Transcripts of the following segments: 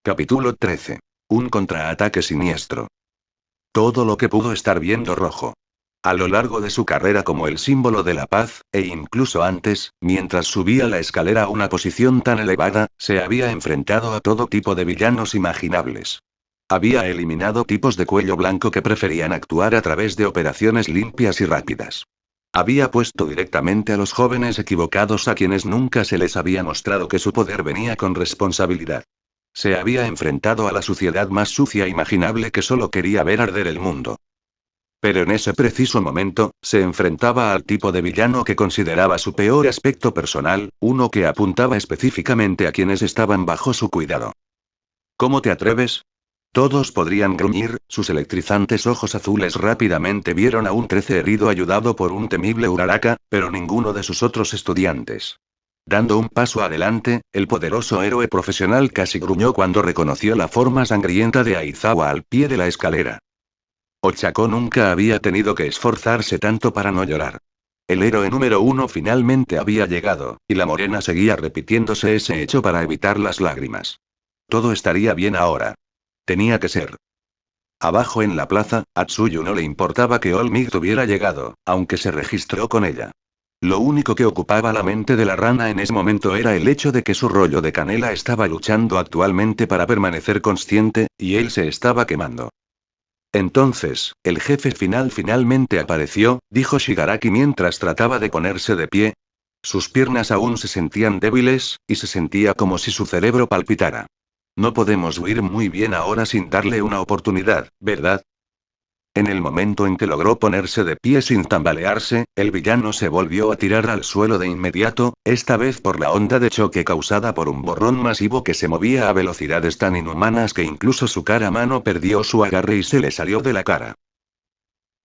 Capítulo 13. Un contraataque siniestro. Todo lo que pudo estar viendo rojo. A lo largo de su carrera como el símbolo de la paz, e incluso antes, mientras subía la escalera a una posición tan elevada, se había enfrentado a todo tipo de villanos imaginables. Había eliminado tipos de cuello blanco que preferían actuar a través de operaciones limpias y rápidas. Había puesto directamente a los jóvenes equivocados a quienes nunca se les había mostrado que su poder venía con responsabilidad. Se había enfrentado a la suciedad más sucia imaginable que solo quería ver arder el mundo. Pero en ese preciso momento, se enfrentaba al tipo de villano que consideraba su peor aspecto personal, uno que apuntaba específicamente a quienes estaban bajo su cuidado. ¿Cómo te atreves? Todos podrían gruñir, sus electrizantes ojos azules rápidamente vieron a un 13 herido ayudado por un temible Uraraka, pero ninguno de sus otros estudiantes. Dando un paso adelante, el poderoso héroe profesional casi gruñó cuando reconoció la forma sangrienta de Aizawa al pie de la escalera. Ochako nunca había tenido que esforzarse tanto para no llorar. El héroe número 1 finalmente había llegado, y la morena seguía repitiéndose ese hecho para evitar las lágrimas. Todo estaría bien ahora. Tenía que ser. Abajo en la plaza, a Tsuyu no le importaba que Olmig hubiera llegado, aunque se registró con ella. Lo único que ocupaba la mente de la rana en ese momento era el hecho de que su rollo de canela estaba luchando actualmente para permanecer consciente, y él se estaba quemando. Entonces, el jefe final finalmente apareció, dijo Shigaraki mientras trataba de ponerse de pie. Sus piernas aún se sentían débiles, y se sentía como si su cerebro palpitara. No podemos huir muy bien ahora sin darle una oportunidad, ¿verdad? En el momento en que logró ponerse de pie sin tambalearse, el villano se volvió a tirar al suelo de inmediato, esta vez por la onda de choque causada por un borrón masivo que se movía a velocidades tan inhumanas que incluso su cara mano perdió su agarre y se le salió de la cara.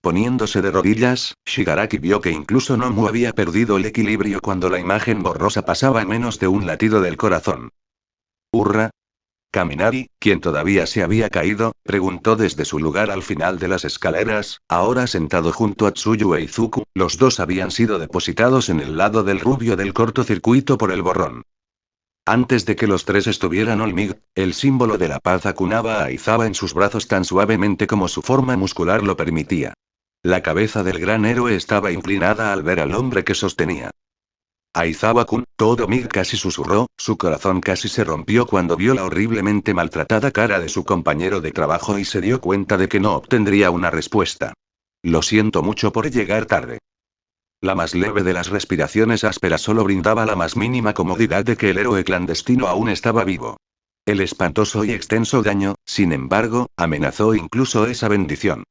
Poniéndose de rodillas, Shigaraki vio que incluso Nomu había perdido el equilibrio cuando la imagen borrosa pasaba en menos de un latido del corazón. ¡Hurra! Kaminari, quien todavía se había caído, preguntó desde su lugar al final de las escaleras, ahora sentado junto a Tsuyu e Izuku, los dos habían sido depositados en el lado del rubio del cortocircuito por el borrón. Antes de que los tres estuvieran Olmig, el símbolo de la paz acunaba a Aizawa en sus brazos tan suavemente como su forma muscular lo permitía. La cabeza del gran héroe estaba inclinada al ver al hombre que sostenía. Aizawa-kun, todo Mig casi susurró, su corazón casi se rompió cuando vio la horriblemente maltratada cara de su compañero de trabajo y se dio cuenta de que no obtendría una respuesta. Lo siento mucho por llegar tarde. La más leve de las respiraciones ásperas solo brindaba la más mínima comodidad de que el héroe clandestino aún estaba vivo. El espantoso y extenso daño, sin embargo, amenazó incluso esa bendición.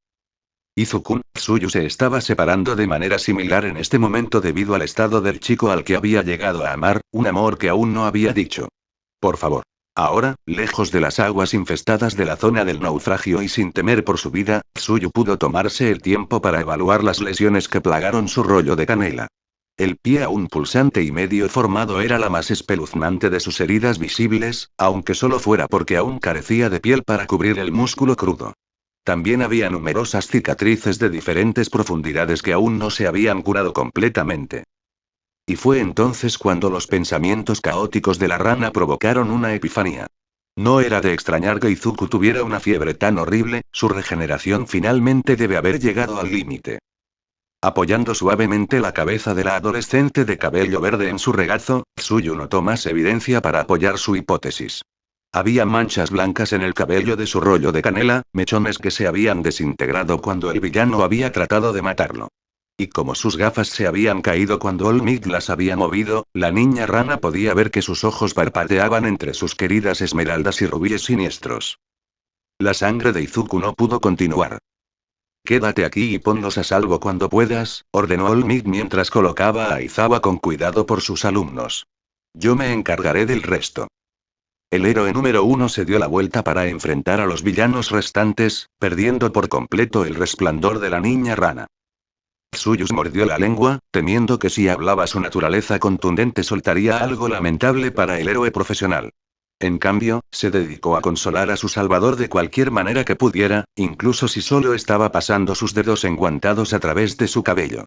Izuku, Tsuyu se estaba separando de manera similar en este momento debido al estado del chico al que había llegado a amar, un amor que aún no había dicho. Por favor. Ahora, lejos de las aguas infestadas de la zona del naufragio y sin temer por su vida, Tsuyu pudo tomarse el tiempo para evaluar las lesiones que plagaron su rollo de canela. El pie aún pulsante y medio formado era la más espeluznante de sus heridas visibles, aunque solo fuera porque aún carecía de piel para cubrir el músculo crudo. También había numerosas cicatrices de diferentes profundidades que aún no se habían curado completamente. Y fue entonces cuando los pensamientos caóticos de la rana provocaron una epifanía. No era de extrañar que Izuku tuviera una fiebre tan horrible, su regeneración finalmente debe haber llegado al límite. Apoyando suavemente la cabeza de la adolescente de cabello verde en su regazo, Tsuyu notó más evidencia para apoyar su hipótesis. Había manchas blancas en el cabello de su rollo de canela, mechones que se habían desintegrado cuando el villano había tratado de matarlo. Y como sus gafas se habían caído cuando Olmig las había movido, la niña rana podía ver que sus ojos parpadeaban entre sus queridas esmeraldas y rubíes siniestros. La sangre de Izuku no pudo continuar. Quédate aquí y ponlos a salvo cuando puedas, ordenó Olmig mientras colocaba a Aizawa con cuidado por sus alumnos. Yo me encargaré del resto. El héroe número 1 se dio la vuelta para enfrentar a los villanos restantes, perdiendo por completo el resplandor de la niña rana. Tsuyu mordió la lengua, temiendo que si hablaba su naturaleza contundente soltaría algo lamentable para el héroe profesional. En cambio, se dedicó a consolar a su salvador de cualquier manera que pudiera, incluso si solo estaba pasando sus dedos enguantados a través de su cabello.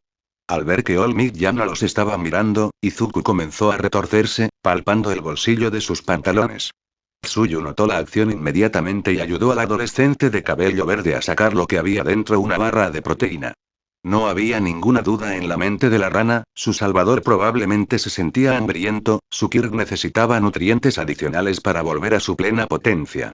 Al ver que Olmig ya no los estaba mirando, Izuku comenzó a retorcerse, palpando el bolsillo de sus pantalones. Tsuyu notó la acción inmediatamente y ayudó al adolescente de cabello verde a sacar lo que había dentro, una barra de proteína. No había ninguna duda en la mente de la rana, su salvador probablemente se sentía hambriento, su Kirk necesitaba nutrientes adicionales para volver a su plena potencia.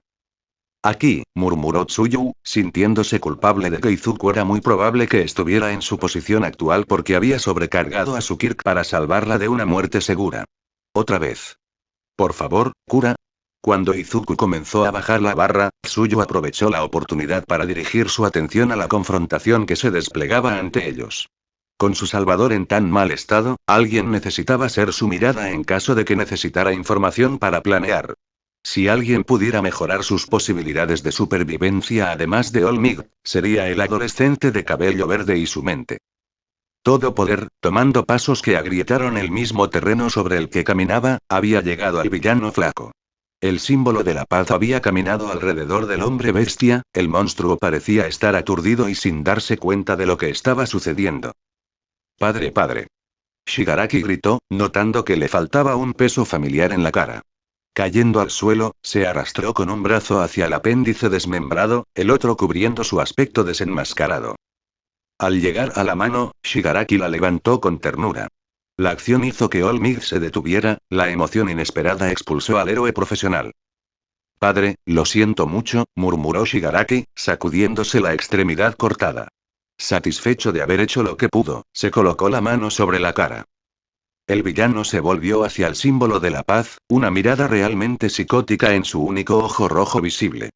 Aquí, murmuró Tsuyu, sintiéndose culpable de que Izuku era muy probable que estuviera en su posición actual porque había sobrecargado a su Kirk para salvarla de una muerte segura. Otra vez. Por favor, cura. Cuando Izuku comenzó a bajar la barra, Tsuyu aprovechó la oportunidad para dirigir su atención a la confrontación que se desplegaba ante ellos. Con su salvador en tan mal estado, alguien necesitaba ser su mirada en caso de que necesitara información para planear. Si alguien pudiera mejorar sus posibilidades de supervivencia además de Olmig, sería el adolescente de cabello verde y su mente. Todo poder, tomando pasos que agrietaron el mismo terreno sobre el que caminaba, había llegado al villano flaco. El símbolo de la paz había caminado alrededor del hombre bestia, el monstruo parecía estar aturdido y sin darse cuenta de lo que estaba sucediendo. Padre, padre. Shigaraki gritó, notando que le faltaba un peso familiar en la cara. Cayendo al suelo, se arrastró con un brazo hacia el apéndice desmembrado, el otro cubriendo su aspecto desenmascarado. Al llegar a la mano, Shigaraki la levantó con ternura. La acción hizo que Olmig se detuviera, la emoción inesperada expulsó al héroe profesional. Padre, lo siento mucho, murmuró Shigaraki, sacudiéndose la extremidad cortada. Satisfecho de haber hecho lo que pudo, se colocó la mano sobre la cara. El villano se volvió hacia el símbolo de la paz, una mirada realmente psicótica en su único ojo rojo visible.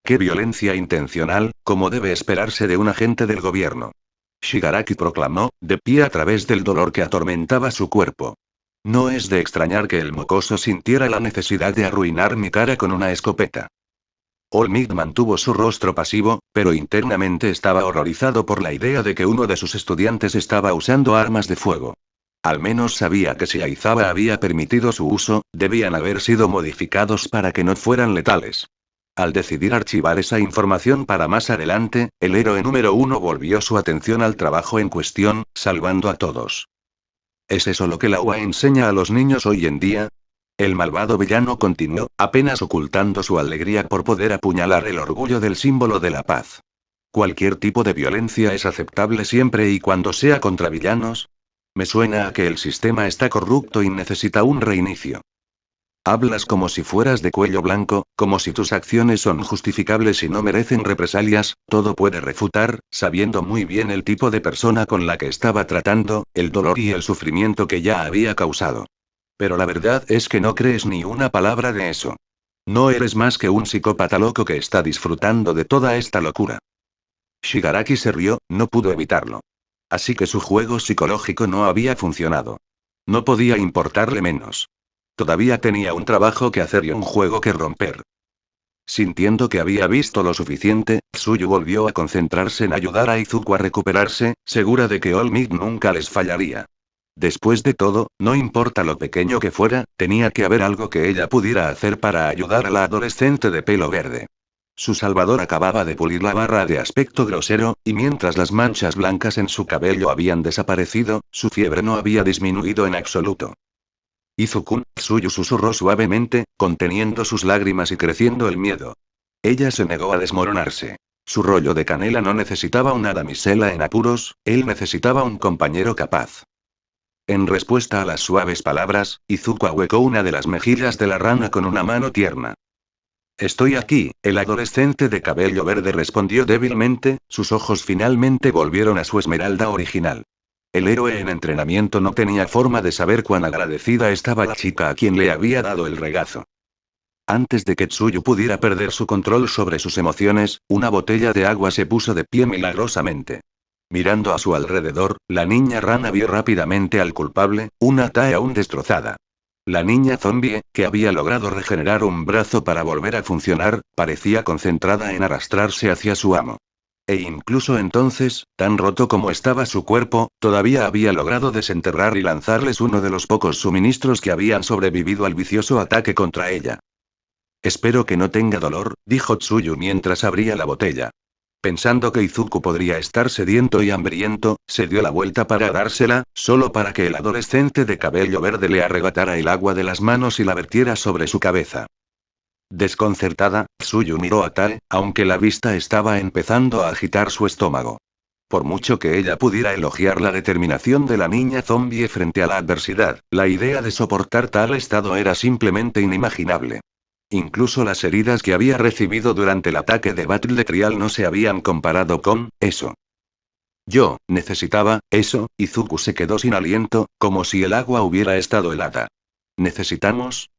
¡Qué violencia intencional, como debe esperarse de un agente del gobierno! Shigaraki proclamó, de pie a través del dolor que atormentaba su cuerpo. No es de extrañar que el mocoso sintiera la necesidad de arruinar mi cara con una escopeta. Olmig mantuvo su rostro pasivo, pero internamente estaba horrorizado por la idea de que uno de sus estudiantes estaba usando armas de fuego. Al menos sabía que si Aizawa había permitido su uso, debían haber sido modificados para que no fueran letales. Al decidir archivar esa información para más adelante, el héroe número 1 volvió su atención al trabajo en cuestión, salvando a todos. ¿Es eso lo que la UA enseña a los niños hoy en día? El malvado villano continuó, apenas ocultando su alegría por poder apuñalar el orgullo del símbolo de la paz. Cualquier tipo de violencia es aceptable siempre y cuando sea contra villanos. Me suena a que el sistema está corrupto y necesita un reinicio. Hablas como si fueras de cuello blanco, como si tus acciones son justificables y no merecen represalias, todo puede refutar, sabiendo muy bien el tipo de persona con la que estaba tratando, el dolor y el sufrimiento que ya había causado. Pero la verdad es que no crees ni una palabra de eso. No eres más que un psicópata loco que está disfrutando de toda esta locura. Shigaraki se rió, no pudo evitarlo. Así que su juego psicológico no había funcionado. No podía importarle menos. Todavía tenía un trabajo que hacer y un juego que romper. Sintiendo que había visto lo suficiente, Tsuyu volvió a concentrarse en ayudar a Izuku a recuperarse, segura de que Olmig nunca les fallaría. Después de todo, no importa lo pequeño que fuera, tenía que haber algo que ella pudiera hacer para ayudar a la adolescente de pelo verde. Su salvador acababa de pulir la barra de aspecto grosero, y mientras las manchas blancas en su cabello habían desaparecido, su fiebre no había disminuido en absoluto. Izuku, Tsuyu susurró suavemente, conteniendo sus lágrimas y creciendo el miedo. Ella se negó a desmoronarse. Su rollo de canela no necesitaba una damisela en apuros, él necesitaba un compañero capaz. En respuesta a las suaves palabras, Izuku ahuecó una de las mejillas de la rana con una mano tierna. Estoy aquí, el adolescente de cabello verde respondió débilmente, sus ojos finalmente volvieron a su esmeralda original. El héroe en entrenamiento no tenía forma de saber cuán agradecida estaba la chica a quien le había dado el regazo. Antes de que Tsuyu pudiera perder su control sobre sus emociones, una botella de agua se puso de pie milagrosamente. Mirando a su alrededor, la niña rana vio rápidamente al culpable, una Tai aún destrozada. La niña zombie, que había logrado regenerar un brazo para volver a funcionar, parecía concentrada en arrastrarse hacia su amo. E incluso entonces, tan roto como estaba su cuerpo, todavía había logrado desenterrar y lanzarles uno de los pocos suministros que habían sobrevivido al vicioso ataque contra ella. Espero que no tenga dolor, dijo Tsuyu mientras abría la botella. Pensando que Izuku podría estar sediento y hambriento, se dio la vuelta para dársela, solo para que el adolescente de cabello verde le arrebatara el agua de las manos y la vertiera sobre su cabeza. Desconcertada, Tsuyu miró a Tae, aunque la vista estaba empezando a agitar su estómago. Por mucho que ella pudiera elogiar la determinación de la niña zombie frente a la adversidad, la idea de soportar tal estado era simplemente inimaginable. Incluso las heridas que había recibido durante el ataque de Battle de Trial no se habían comparado con eso. Yo necesitaba eso, Izuku se quedó sin aliento, como si el agua hubiera estado helada. Necesitamos,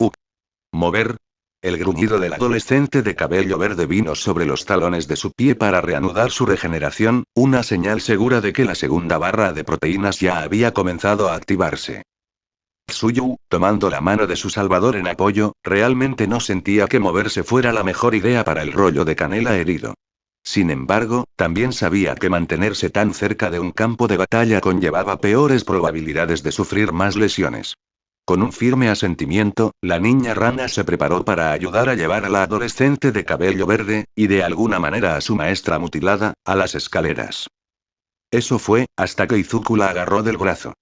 mover. El gruñido del adolescente de cabello verde vino sobre los talones de su pie para reanudar su regeneración, una señal segura de que la segunda barra de proteínas ya había comenzado a activarse. Tsuyu, tomando la mano de su salvador en apoyo, realmente no sentía que moverse fuera la mejor idea para el rollo de canela herido. Sin embargo, también sabía que mantenerse tan cerca de un campo de batalla conllevaba peores probabilidades de sufrir más lesiones. Con un firme asentimiento, la niña rana se preparó para ayudar a llevar a la adolescente de cabello verde, y de alguna manera a su maestra mutilada, a las escaleras. Eso fue, hasta que Izuku la agarró del brazo.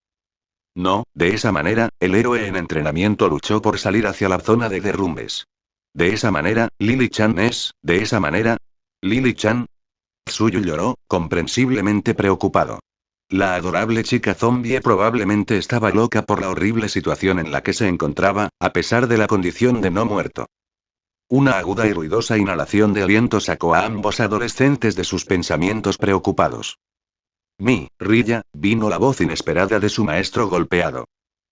No, de esa manera, el héroe en entrenamiento luchó por salir hacia la zona de derrumbes. De esa manera, Lily-chan es, de esa manera. Lily-chan. Tsuyu lloró, comprensiblemente preocupado. La adorable chica zombie probablemente estaba loca por la horrible situación en la que se encontraba, a pesar de la condición de no muerto. Una aguda y ruidosa inhalación de aliento sacó a ambos adolescentes de sus pensamientos preocupados. Rilla, vino la voz inesperada de su maestro golpeado.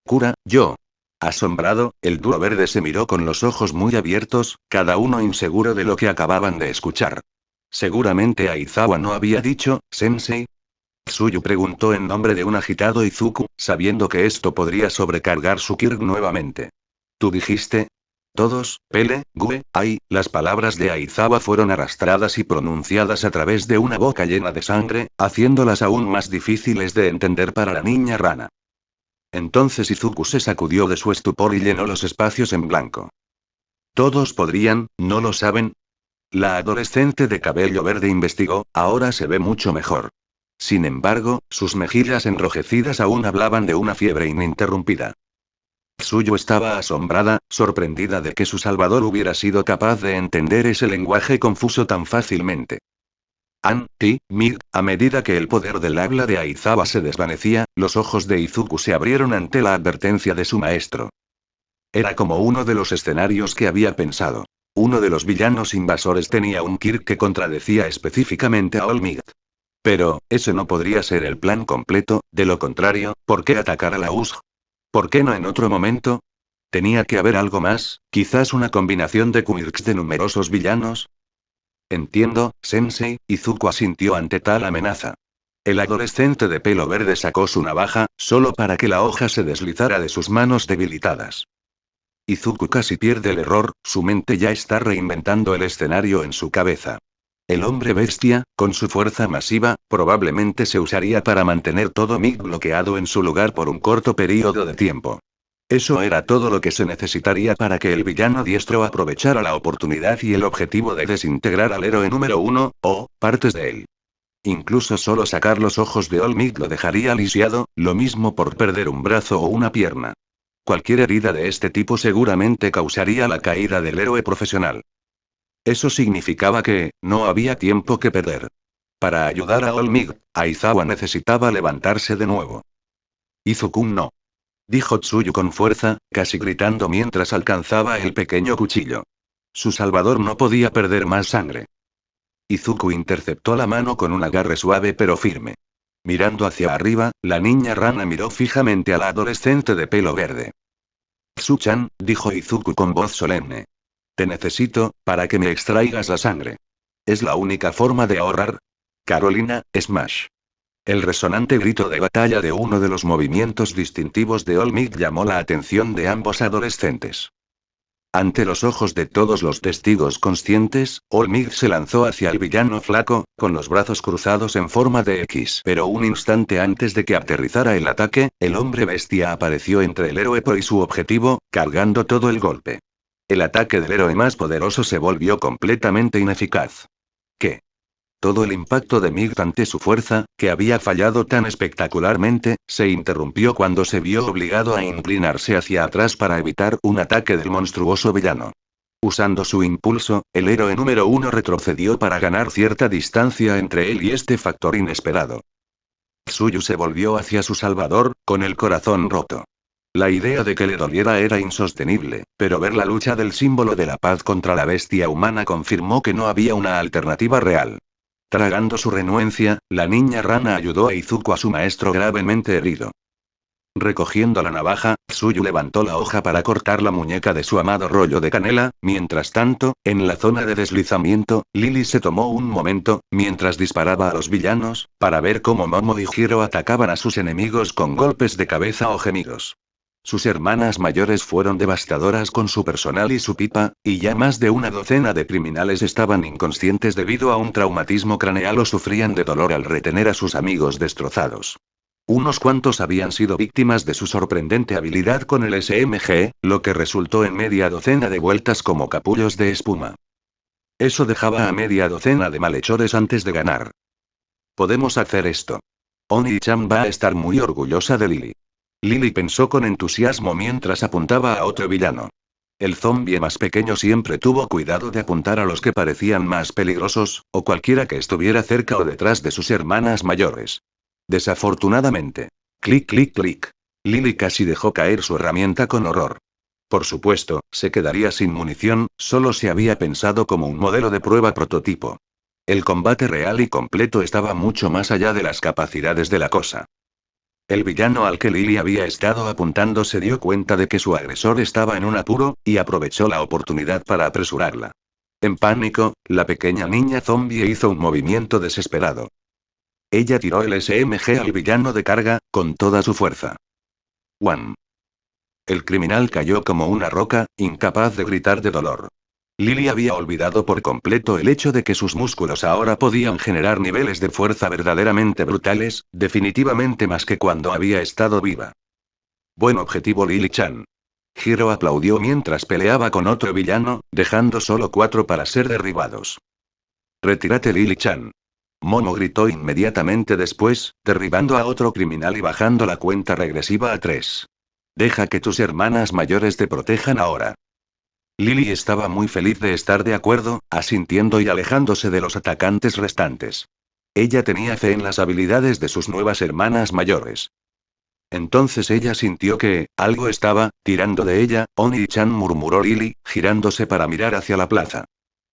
Cura, yo. Asombrado, el duro verde se miró con los ojos muy abiertos, cada uno inseguro de lo que acababan de escuchar. Seguramente Aizawa no había dicho, Sensei. Tsuyu preguntó en nombre de un agitado Izuku, sabiendo que esto podría sobrecargar su Kirk nuevamente. ¿Tú dijiste? Todos, Pele, Gue, Ai, las palabras de Aizawa fueron arrastradas y pronunciadas a través de una boca llena de sangre, haciéndolas aún más difíciles de entender para la niña rana. Entonces Izuku se sacudió de su estupor y llenó los espacios en blanco. Todos podrían, ¿no lo saben? La adolescente de cabello verde investigó, ahora se ve mucho mejor. Sin embargo, sus mejillas enrojecidas aún hablaban de una fiebre ininterrumpida. Tsuyu estaba asombrada, sorprendida de que su salvador hubiera sido capaz de entender ese lenguaje confuso tan fácilmente. A medida que el poder del habla de Aizawa se desvanecía, los ojos de Izuku se abrieron ante la advertencia de su maestro. Era como uno de los escenarios que había pensado. Uno de los villanos invasores tenía un Kirk que contradecía específicamente a All Might. Pero, ese no podría ser el plan completo, de lo contrario, ¿por qué atacar a la USG? ¿Por qué no en otro momento? ¿Tenía que haber algo más, quizás una combinación de quirks de numerosos villanos? Entiendo, Sensei, Izuku asintió ante tal amenaza. El adolescente de pelo verde sacó su navaja, solo para que la hoja se deslizara de sus manos debilitadas. Izuku casi pierde el error, su mente ya está reinventando el escenario en su cabeza. El hombre bestia, con su fuerza masiva, probablemente se usaría para mantener todo MiG bloqueado en su lugar por un corto periodo de tiempo. Eso era todo lo que se necesitaría para que el villano diestro aprovechara la oportunidad y el objetivo de desintegrar al héroe número 1, o partes de él. Incluso solo sacar los ojos de All Might lo dejaría lisiado, lo mismo por perder un brazo o una pierna. Cualquier herida de este tipo seguramente causaría la caída del héroe profesional. Eso significaba que, no había tiempo que perder. Para ayudar a All Might, Aizawa necesitaba levantarse de nuevo. Izuku no. Dijo Tsuyu con fuerza, casi gritando mientras alcanzaba el pequeño cuchillo. Su salvador no podía perder más sangre. Izuku interceptó la mano con un agarre suave pero firme. Mirando hacia arriba, la niña rana miró fijamente a la adolescente de pelo verde. Tsu-chan, dijo Izuku con voz solemne. Te necesito, para que me extraigas la sangre. ¿Es la única forma de ahorrar? Carolina, Smash. El resonante grito de batalla de uno de los movimientos distintivos de All Might llamó la atención de ambos adolescentes. Ante los ojos de todos los testigos conscientes, All Might se lanzó hacia el villano flaco, con los brazos cruzados en forma de X. Pero un instante antes de que aterrizara el ataque, el hombre bestia apareció entre el héroe pro y su objetivo, cargando todo el golpe. El ataque del héroe más poderoso se volvió completamente ineficaz. ¿Qué? Todo el impacto de Might ante su fuerza, que había fallado tan espectacularmente, se interrumpió cuando se vio obligado a inclinarse hacia atrás para evitar un ataque del monstruoso villano. Usando su impulso, el héroe número 1 retrocedió para ganar cierta distancia entre él y este factor inesperado. Tsuyu se volvió hacia su salvador, con el corazón roto. La idea de que le doliera era insostenible, pero ver la lucha del símbolo de la paz contra la bestia humana confirmó que no había una alternativa real. Tragando su renuencia, la niña rana ayudó a Izuku a su maestro gravemente herido. Recogiendo la navaja, Tsuyu levantó la hoja para cortar la muñeca de su amado rollo de canela. Mientras tanto, en la zona de deslizamiento, Lily se tomó un momento, mientras disparaba a los villanos, para ver cómo Momo y Hiro atacaban a sus enemigos con golpes de cabeza o gemidos. Sus hermanas mayores fueron devastadoras con su personal y su pipa, y ya más de una docena de criminales estaban inconscientes debido a un traumatismo craneal o sufrían de dolor al retener a sus amigos destrozados. Unos cuantos habían sido víctimas de su sorprendente habilidad con el SMG, lo que resultó en media docena de vueltas como capullos de espuma. Eso dejaba a media docena de malhechores antes de ganar. Podemos hacer esto. Oni-chan va a estar muy orgullosa de Lily. Lily pensó con entusiasmo mientras apuntaba a otro villano. El zombie más pequeño siempre tuvo cuidado de apuntar a los que parecían más peligrosos, o cualquiera que estuviera cerca o detrás de sus hermanas mayores. Desafortunadamente. Clic, clic, clic. Lily casi dejó caer su herramienta con horror. Por supuesto, se quedaría sin munición, solo se había pensado como un modelo de prueba prototipo. El combate real y completo estaba mucho más allá de las capacidades de la cosa. El villano al que Lily había estado apuntando se dio cuenta de que su agresor estaba en un apuro, y aprovechó la oportunidad para apresurarla. En pánico, la pequeña niña zombie hizo un movimiento desesperado. Ella tiró el SMG al villano de carga, con toda su fuerza. ¡Wam! El criminal cayó como una roca, incapaz de gritar de dolor. Lily había olvidado por completo el hecho de que sus músculos ahora podían generar niveles de fuerza verdaderamente brutales, definitivamente más que cuando había estado viva. Buen objetivo, Lily-chan. Hiro aplaudió mientras peleaba con otro villano, dejando solo 4 para ser derribados. Retírate, Lily-chan. Momo gritó inmediatamente después, derribando a otro criminal y bajando la cuenta regresiva a 3. Deja que tus hermanas mayores te protejan ahora. Lily estaba muy feliz de estar de acuerdo, asintiendo y alejándose de los atacantes restantes. Ella tenía fe en las habilidades de sus nuevas hermanas mayores. Entonces ella sintió que, algo estaba, tirando de ella. Oni-chan, murmuró Lily, girándose para mirar hacia la plaza.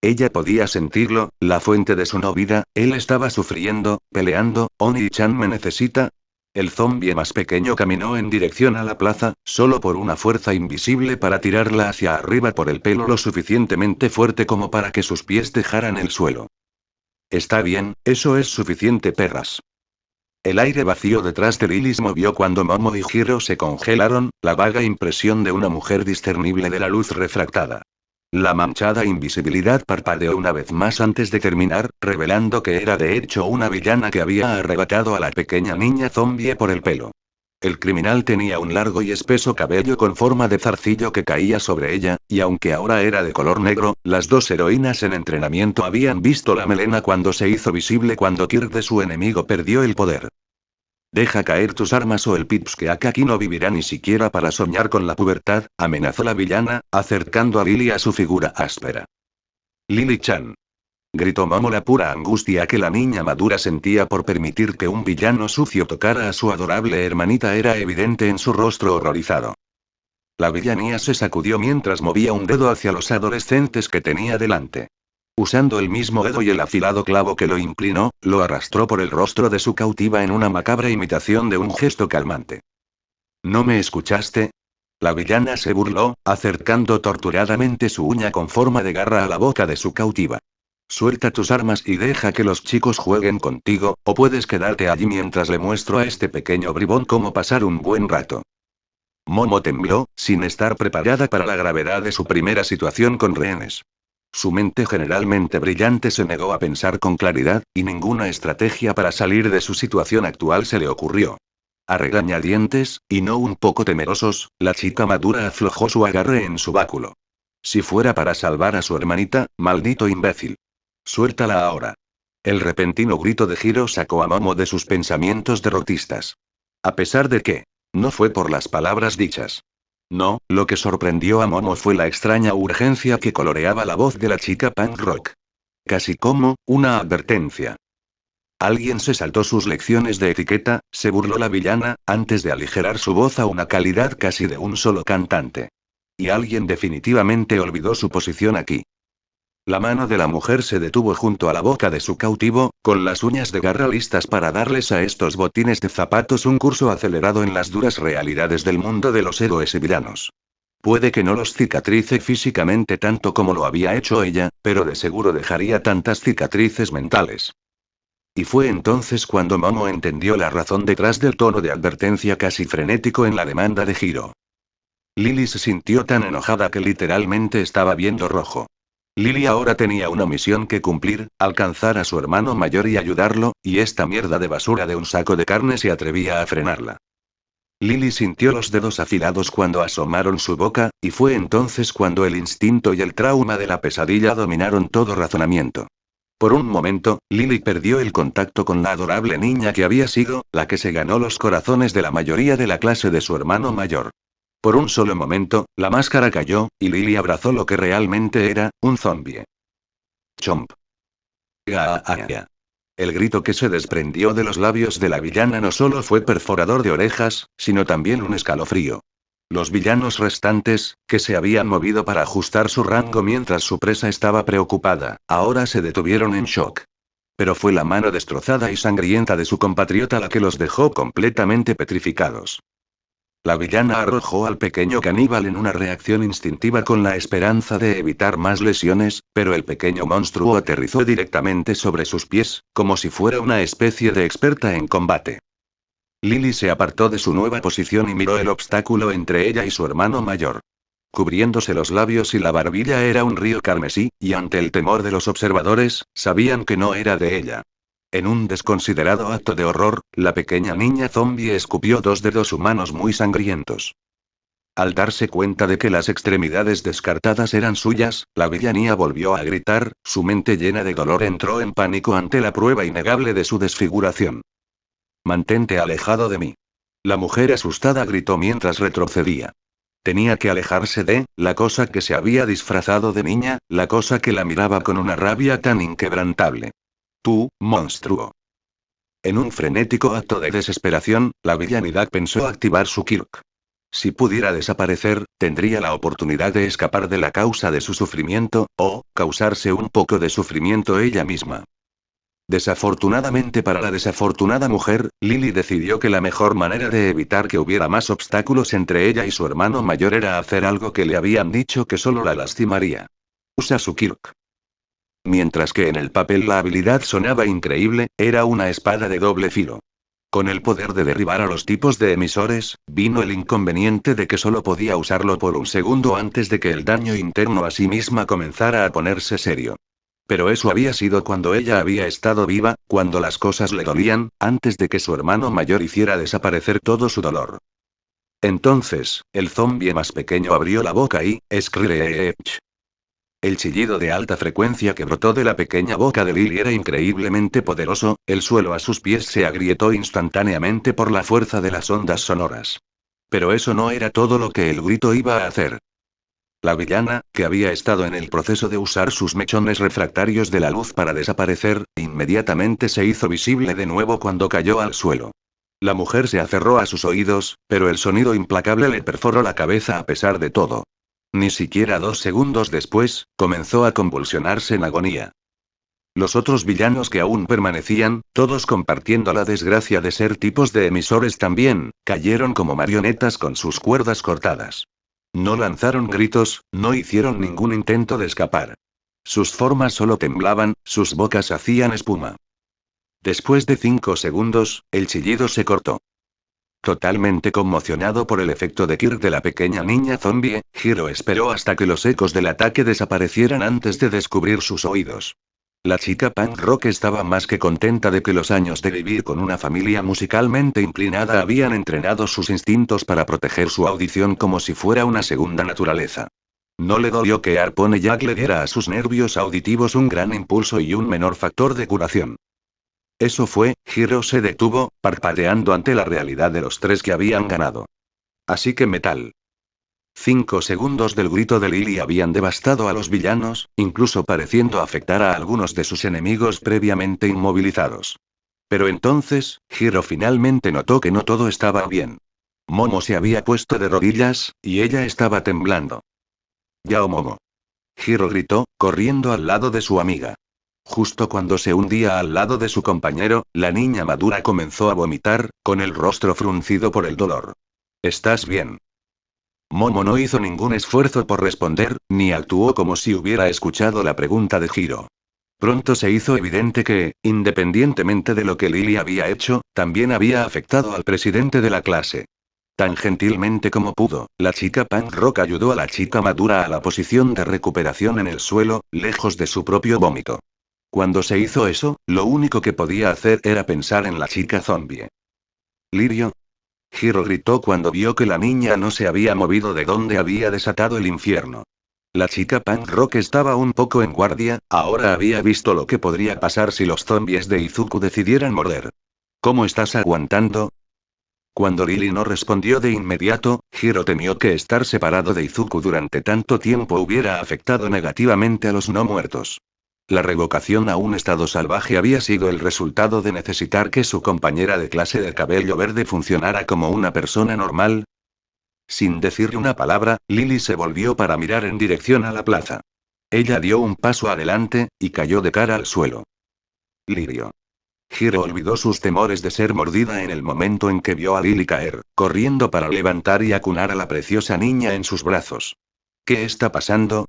Ella podía sentirlo, la fuente de su no vida, él estaba sufriendo, peleando. Oni-chan me necesita. El zombie más pequeño caminó en dirección a la plaza, solo por una fuerza invisible para tirarla hacia arriba por el pelo lo suficientemente fuerte como para que sus pies dejaran el suelo. Está bien, eso es suficiente, perras. El aire vacío detrás de Lily se movió cuando Momo y Hiro se congelaron, la vaga impresión de una mujer discernible de la luz refractada. La manchada invisibilidad parpadeó una vez más antes de terminar, revelando que era de hecho una villana que había arrebatado a la pequeña niña zombie por el pelo. El criminal tenía un largo y espeso cabello con forma de zarcillo que caía sobre ella, y aunque ahora era de color negro, las dos heroínas en entrenamiento habían visto la melena cuando se hizo visible cuando Kirk de su enemigo perdió el poder. Deja caer tus armas o el Pipsqueak aquí no vivirá ni siquiera para soñar con la pubertad, amenazó la villana, acercando a Lily a su figura áspera. Lily-chan. Gritó Momo, la pura angustia que la niña madura sentía por permitir que un villano sucio tocara a su adorable hermanita era evidente en su rostro horrorizado. La villanía se sacudió mientras movía un dedo hacia los adolescentes que tenía delante. Usando el mismo dedo y el afilado clavo que lo inclinó, lo arrastró por el rostro de su cautiva en una macabra imitación de un gesto calmante. ¿No me escuchaste? La villana se burló, acercando torturadamente su uña con forma de garra a la boca de su cautiva. Suelta tus armas y deja que los chicos jueguen contigo, o puedes quedarte allí mientras le muestro a este pequeño bribón cómo pasar un buen rato. Momo tembló, sin estar preparada para la gravedad de su primera situación con rehenes. Su mente generalmente brillante se negó a pensar con claridad, y ninguna estrategia para salir de su situación actual se le ocurrió. A regañadientes, y no un poco temerosos, la chica madura aflojó su agarre en su báculo. Si fuera para salvar a su hermanita, maldito imbécil. Suéltala ahora. El repentino grito de Hiro sacó a Momo de sus pensamientos derrotistas. A pesar de que, no fue por las palabras dichas. No, lo que sorprendió a Momo fue la extraña urgencia que coloreaba la voz de la chica punk rock. Casi como una advertencia. Alguien se saltó sus lecciones de etiqueta, se burló la villana, antes de aligerar su voz a una calidad casi de un solo cantante. Y alguien definitivamente olvidó su posición aquí. La mano de la mujer se detuvo junto a la boca de su cautivo, con las uñas de garra listas para darles a estos botines de zapatos un curso acelerado en las duras realidades del mundo de los héroes y villanos. Puede que no los cicatrice físicamente tanto como lo había hecho ella, pero de seguro dejaría tantas cicatrices mentales. Y fue entonces cuando Momo entendió la razón detrás del tono de advertencia casi frenético en la demanda de Hiro. Lily se sintió tan enojada que literalmente estaba viendo rojo. Lily ahora tenía una misión que cumplir, alcanzar a su hermano mayor y ayudarlo, y esta mierda de basura de un saco de carne se atrevía a frenarla. Lily sintió los dedos afilados cuando asomaron su boca, y fue entonces cuando el instinto y el trauma de la pesadilla dominaron todo razonamiento. Por un momento, Lily perdió el contacto con la adorable niña que había sido, la que se ganó los corazones de la mayoría de la clase de su hermano mayor. Por un solo momento, la máscara cayó, y Lily abrazó lo que realmente era, un zombie. Chomp. Gaaya. El grito que se desprendió de los labios de la villana no solo fue perforador de orejas, sino también un escalofrío. Los villanos restantes, que se habían movido para ajustar su rango mientras su presa estaba preocupada, ahora se detuvieron en shock. Pero fue la mano destrozada y sangrienta de su compatriota la que los dejó completamente petrificados. La villana arrojó al pequeño caníbal en una reacción instintiva con la esperanza de evitar más lesiones, pero el pequeño monstruo aterrizó directamente sobre sus pies, como si fuera una especie de experta en combate. Lily se apartó de su nueva posición y miró el obstáculo entre ella y su hermano mayor. Cubriéndose los labios y la barbilla era un río carmesí, y ante el temor de los observadores, sabían que no era de ella. En un desconsiderado acto de horror, la pequeña niña zombie escupió dos dedos humanos muy sangrientos. Al darse cuenta de que las extremidades descartadas eran suyas, la villanía volvió a gritar, su mente llena de dolor entró en pánico ante la prueba innegable de su desfiguración. Mantente alejado de mí. La mujer asustada gritó mientras retrocedía. Tenía que alejarse de, la cosa que se había disfrazado de niña, la cosa que la miraba con una rabia tan inquebrantable. Tú, monstruo. En un frenético acto de desesperación, la villanidad pensó activar su Kirk. Si pudiera desaparecer, tendría la oportunidad de escapar de la causa de su sufrimiento, o, causarse un poco de sufrimiento ella misma. Desafortunadamente para la desafortunada mujer, Lily decidió que la mejor manera de evitar que hubiera más obstáculos entre ella y su hermano mayor era hacer algo que le habían dicho que solo la lastimaría. Usa su Kirk. Mientras que en el papel la habilidad sonaba increíble, era una espada de doble filo. Con el poder de derribar a los tipos de emisores, vino el inconveniente de que solo podía usarlo por un segundo antes de que el daño interno a sí misma comenzara a ponerse serio. Pero eso había sido cuando ella había estado viva, cuando las cosas le dolían, antes de que su hermano mayor hiciera desaparecer todo su dolor. Entonces, el zombie más pequeño abrió la boca y, Screech. El chillido de alta frecuencia que brotó de la pequeña boca de Lily era increíblemente poderoso, el suelo a sus pies se agrietó instantáneamente por la fuerza de las ondas sonoras. Pero eso no era todo lo que el grito iba a hacer. La villana, que había estado en el proceso de usar sus mechones refractarios de la luz para desaparecer, inmediatamente se hizo visible de nuevo cuando cayó al suelo. La mujer se aferró a sus oídos, pero el sonido implacable le perforó la cabeza a pesar de todo. Ni siquiera 2 segundos después, comenzó a convulsionarse en agonía. Los otros villanos que aún permanecían, todos compartiendo la desgracia de ser tipos de emisores también, cayeron como marionetas con sus cuerdas cortadas. No lanzaron gritos, no hicieron ningún intento de escapar. Sus formas solo temblaban, sus bocas hacían espuma. Después de 5 segundos, el chillido se cortó. Totalmente conmocionado por el efecto de Kirk de la pequeña niña zombie, Hiro esperó hasta que los ecos del ataque desaparecieran antes de descubrir sus oídos. La chica punk rock estaba más que contenta de que los años de vivir con una familia musicalmente inclinada habían entrenado sus instintos para proteger su audición como si fuera una segunda naturaleza. No le dolió que Arpone Jack le diera a sus nervios auditivos un gran impulso y un menor factor de curación. Eso fue, Hiro se detuvo, parpadeando ante la realidad de los 3 que habían ganado. Así que metal. 5 segundos del grito de Lily habían devastado a los villanos, incluso pareciendo afectar a algunos de sus enemigos previamente inmovilizados. Pero entonces, Hiro finalmente notó que no todo estaba bien. Momo se había puesto de rodillas, y ella estaba temblando. ¡Yao Momo! Hiro gritó, corriendo al lado de su amiga. Justo cuando se hundía al lado de su compañero, la niña madura comenzó a vomitar, con el rostro fruncido por el dolor. ¿Estás bien? Momo no hizo ningún esfuerzo por responder, ni actuó como si hubiera escuchado la pregunta de Hiro. Pronto se hizo evidente que, independientemente de lo que Lily había hecho, también había afectado al presidente de la clase. Tan gentilmente como pudo, la chica punk rock ayudó a la chica madura a la posición de recuperación en el suelo, lejos de su propio vómito. Cuando se hizo eso, lo único que podía hacer era pensar en la chica zombie. ¿Lirio? Hiro gritó cuando vio que la niña no se había movido de donde había desatado el infierno. La chica punk rock estaba un poco en guardia, ahora había visto lo que podría pasar si los zombies de Izuku decidieran morder. ¿Cómo estás aguantando? Cuando Lily no respondió de inmediato, Hiro temió que estar separado de Izuku durante tanto tiempo hubiera afectado negativamente a los no muertos. La revocación a un estado salvaje había sido el resultado de necesitar que su compañera de clase de cabello verde funcionara como una persona normal. Sin decirle una palabra, Lily se volvió para mirar en dirección a la plaza. Ella dio un paso adelante, y cayó de cara al suelo. Lirio. Hiro olvidó sus temores de ser mordida en el momento en que vio a Lily caer, corriendo para levantar y acunar a la preciosa niña en sus brazos. ¿Qué está pasando?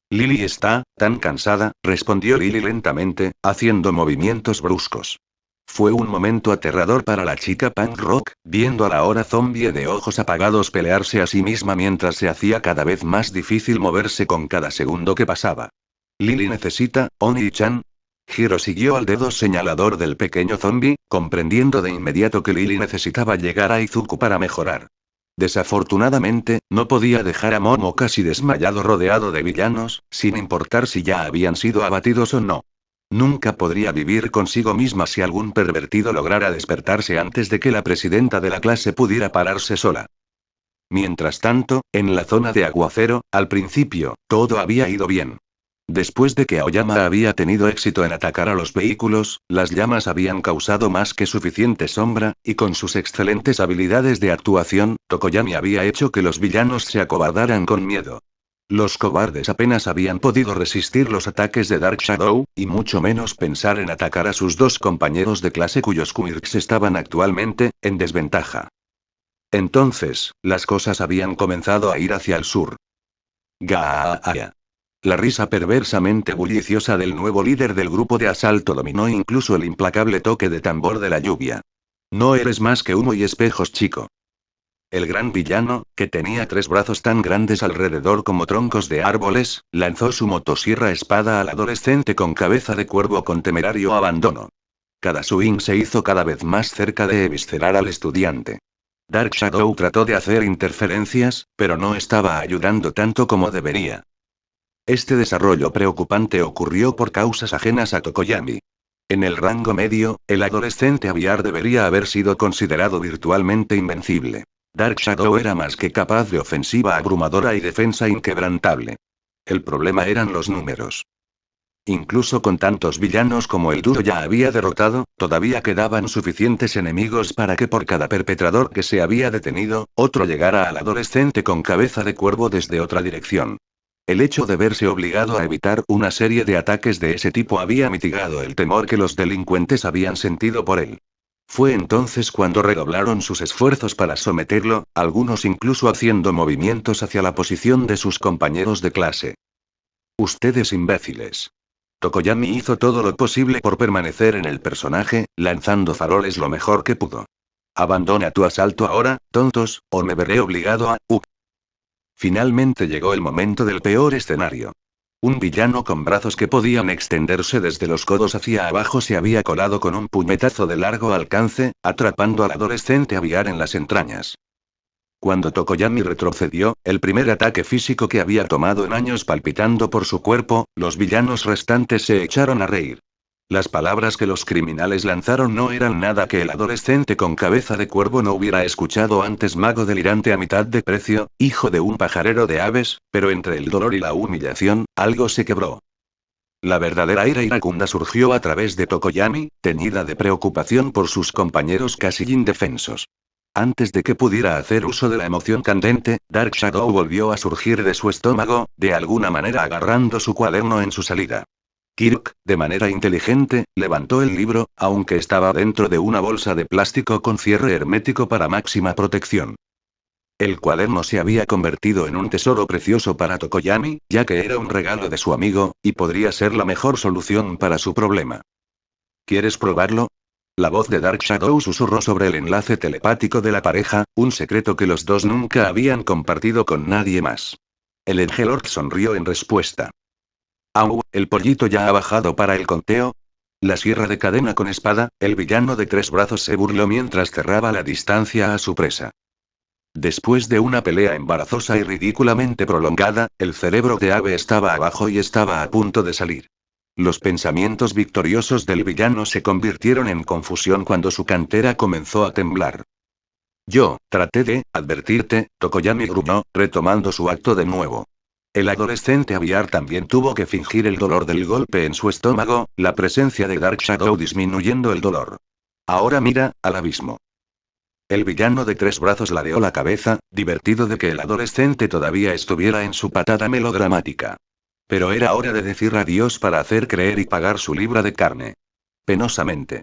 Lily está tan cansada, respondió Lily lentamente, haciendo movimientos bruscos. Fue un momento aterrador para la chica punk rock, viendo a la ahora zombie de ojos apagados pelearse a sí misma mientras se hacía cada vez más difícil moverse con cada segundo que pasaba. Lily necesita, Oni-chan. Hiro siguió al dedo señalador del pequeño zombie, comprendiendo de inmediato que Lily necesitaba llegar a Izuku para mejorar. Desafortunadamente, no podía dejar a Momo casi desmayado rodeado de villanos, sin importar si ya habían sido abatidos o no. Nunca podría vivir consigo misma si algún pervertido lograra despertarse antes de que la presidenta de la clase pudiera pararse sola. Mientras tanto, en la zona de aguacero, al principio, todo había ido bien. Después de que Aoyama había tenido éxito en atacar a los vehículos, las llamas habían causado más que suficiente sombra, y con sus excelentes habilidades de actuación, Tokoyami había hecho que los villanos se acobardaran con miedo. Los cobardes apenas habían podido resistir los ataques de Dark Shadow, y mucho menos pensar en atacar a sus dos compañeros de clase cuyos quirks estaban actualmente en desventaja. Entonces, las cosas habían comenzado a ir hacia el sur. Gaaya. La risa perversamente bulliciosa del nuevo líder del grupo de asalto dominó incluso el implacable toque de tambor de la lluvia. No eres más que humo y espejos, chico. El gran villano, que tenía 3 brazos tan grandes alrededor como troncos de árboles, lanzó su motosierra espada al adolescente con cabeza de cuervo con temerario abandono. Cada swing se hizo cada vez más cerca de eviscerar al estudiante. Dark Shadow trató de hacer interferencias, pero no estaba ayudando tanto como debería. Este desarrollo preocupante ocurrió por causas ajenas a Tokoyami. En el rango medio, el adolescente aviar debería haber sido considerado virtualmente invencible. Dark Shadow era más que capaz de ofensiva abrumadora y defensa inquebrantable. El problema eran los números. Incluso con tantos villanos como el duro ya había derrotado, todavía quedaban suficientes enemigos para que por cada perpetrador que se había detenido, otro llegara al adolescente con cabeza de cuervo desde otra dirección. El hecho de verse obligado a evitar una serie de ataques de ese tipo había mitigado el temor que los delincuentes habían sentido por él. Fue entonces cuando redoblaron sus esfuerzos para someterlo, algunos incluso haciendo movimientos hacia la posición de sus compañeros de clase. Ustedes imbéciles. Tokoyami hizo todo lo posible por permanecer en el personaje, lanzando faroles lo mejor que pudo. Abandona tu asalto ahora, tontos, o me veré obligado a... Finalmente llegó el momento del peor escenario. Un villano con brazos que podían extenderse desde los codos hacia abajo se había colado con un puñetazo de largo alcance, atrapando al adolescente aviar en las entrañas. Cuando Tokoyami retrocedió, el primer ataque físico que había tomado en años palpitando por su cuerpo, los villanos restantes se echaron a reír. Las palabras que los criminales lanzaron no eran nada que el adolescente con cabeza de cuervo no hubiera escuchado antes. Mago delirante a mitad de precio, hijo de un pajarero de aves, pero entre el dolor y la humillación, algo se quebró. La verdadera ira iracunda surgió a través de Tokoyami, teñida de preocupación por sus compañeros casi indefensos. Antes de que pudiera hacer uso de la emoción candente, Dark Shadow volvió a surgir de su estómago, de alguna manera agarrando su cuaderno en su salida. Kirk, de manera inteligente, levantó el libro, aunque estaba dentro de una bolsa de plástico con cierre hermético para máxima protección. El cuaderno se había convertido en un tesoro precioso para Tokoyami, ya que era un regalo de su amigo, y podría ser la mejor solución para su problema. ¿Quieres probarlo? La voz de Dark Shadow susurró sobre el enlace telepático de la pareja, un secreto que los dos nunca habían compartido con nadie más. El Edgelord sonrió en respuesta. «Au, ¿el pollito ya ha bajado para el conteo?» La sierra de cadena con espada, el villano de 3 brazos se burló mientras cerraba la distancia a su presa. Después de una pelea embarazosa y ridículamente prolongada, el cerebro de Ave estaba abajo y estaba a punto de salir. Los pensamientos victoriosos del villano se convirtieron en confusión cuando su cantera comenzó a temblar. «Yo, traté de advertirte», Tokoyami gruñó, retomando su acto de nuevo. El adolescente aviar también tuvo que fingir el dolor del golpe en su estómago, la presencia de Dark Shadow disminuyendo el dolor. «Ahora mira, al abismo». El villano de 3 brazos ladeó la cabeza, divertido de que el adolescente todavía estuviera en su patada melodramática. Pero era hora de decir adiós para hacer creer y pagar su libra de carne. Penosamente.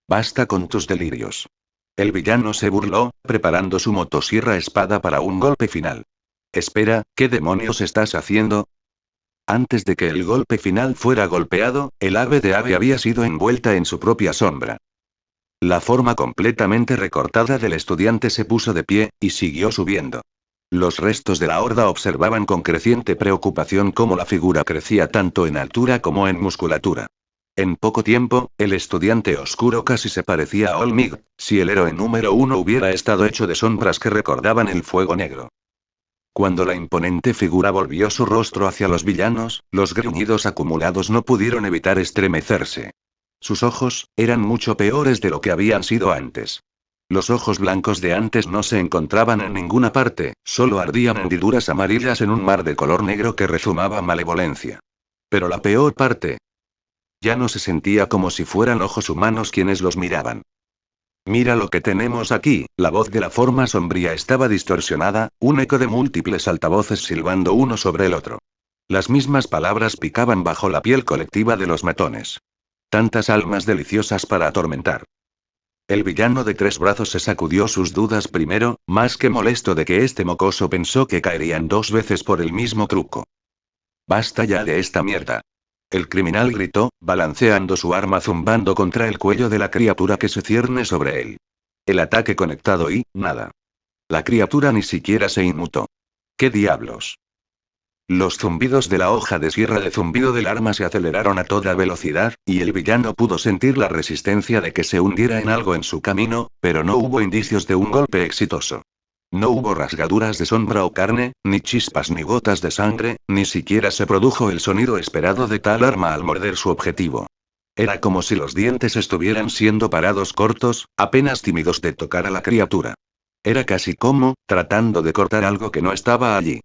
«Basta con tus delirios». El villano se burló, preparando su motosierra espada para un golpe final. «Espera, ¿qué demonios estás haciendo?» Antes de que el golpe final fuera golpeado, el ave de Ave había sido envuelta en su propia sombra. La forma completamente recortada del estudiante se puso de pie, y siguió subiendo. Los restos de la horda observaban con creciente preocupación cómo la figura crecía tanto en altura como en musculatura. En poco tiempo, el estudiante oscuro casi se parecía a Olmig, si el héroe número 1 hubiera estado hecho de sombras que recordaban el fuego negro. Cuando la imponente figura volvió su rostro hacia los villanos, los gruñidos acumulados no pudieron evitar estremecerse. Sus ojos, eran mucho peores de lo que habían sido antes. Los ojos blancos de antes no se encontraban en ninguna parte, solo ardían hendiduras amarillas en un mar de color negro que rezumaba malevolencia. Pero la peor parte. Ya no se sentía como si fueran ojos humanos quienes los miraban. «Mira lo que tenemos aquí», la voz de la forma sombría estaba distorsionada, un eco de múltiples altavoces silbando uno sobre el otro. Las mismas palabras picaban bajo la piel colectiva de los matones. Tantas almas deliciosas para atormentar. El villano de 3 brazos se sacudió sus dudas primero, más que molesto de que este mocoso pensó que caerían 2 veces por el mismo truco. «Basta ya de esta mierda». El criminal gritó, balanceando su arma zumbando contra el cuello de la criatura que se cierne sobre él. El ataque conectado y, nada. La criatura ni siquiera se inmutó. ¿Qué diablos? Los zumbidos de la hoja de sierra de zumbido del arma se aceleraron a toda velocidad, y el villano pudo sentir la resistencia de que se hundiera en algo en su camino, pero no hubo indicios de un golpe exitoso. No hubo rasgaduras de sombra o carne, ni chispas ni gotas de sangre, ni siquiera se produjo el sonido esperado de tal arma al morder su objetivo. Era como si los dientes estuvieran siendo parados cortos, apenas tímidos de tocar a la criatura. Era casi como, tratando de cortar algo que no estaba allí.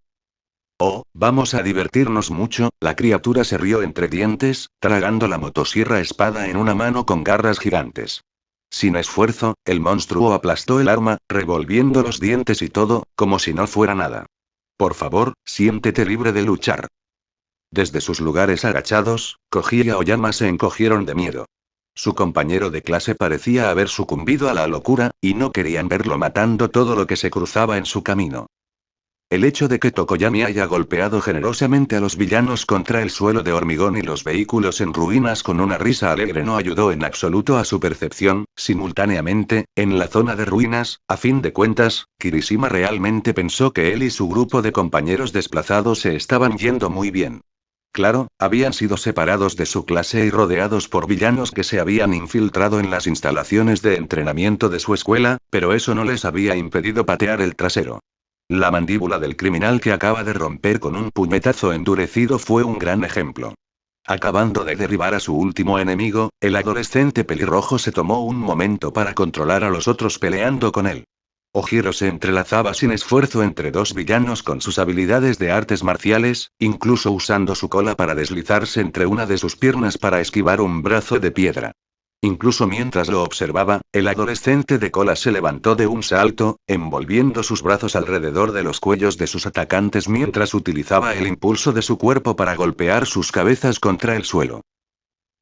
«Oh, vamos a divertirnos mucho», la criatura se rió entre dientes, tragando la motosierra espada en una mano con garras gigantes. Sin esfuerzo, el monstruo aplastó el arma, revolviendo los dientes y todo, como si no fuera nada. «Por favor, siéntete libre de luchar». Desde sus lugares agachados, Koji y Aoyama se encogieron de miedo. Su compañero de clase parecía haber sucumbido a la locura, y no querían verlo matando todo lo que se cruzaba en su camino. El hecho de que Tokoyami haya golpeado generosamente a los villanos contra el suelo de hormigón y los vehículos en ruinas con una risa alegre no ayudó en absoluto a su percepción. Simultáneamente, en la zona de ruinas, a fin de cuentas, Kirishima realmente pensó que él y su grupo de compañeros desplazados se estaban yendo muy bien. Claro, habían sido separados de su clase y rodeados por villanos que se habían infiltrado en las instalaciones de entrenamiento de su escuela, pero eso no les había impedido patear el trasero. La mandíbula del criminal que acaba de romper con un puñetazo endurecido fue un gran ejemplo. Acabando de derribar a su último enemigo, el adolescente pelirrojo se tomó un momento para controlar a los otros peleando con él. Ojiro se entrelazaba sin esfuerzo entre dos villanos con sus habilidades de artes marciales, incluso usando su cola para deslizarse entre una de sus piernas para esquivar un brazo de piedra. Incluso mientras lo observaba, el adolescente de cola se levantó de un salto, envolviendo sus brazos alrededor de los cuellos de sus atacantes mientras utilizaba el impulso de su cuerpo para golpear sus cabezas contra el suelo.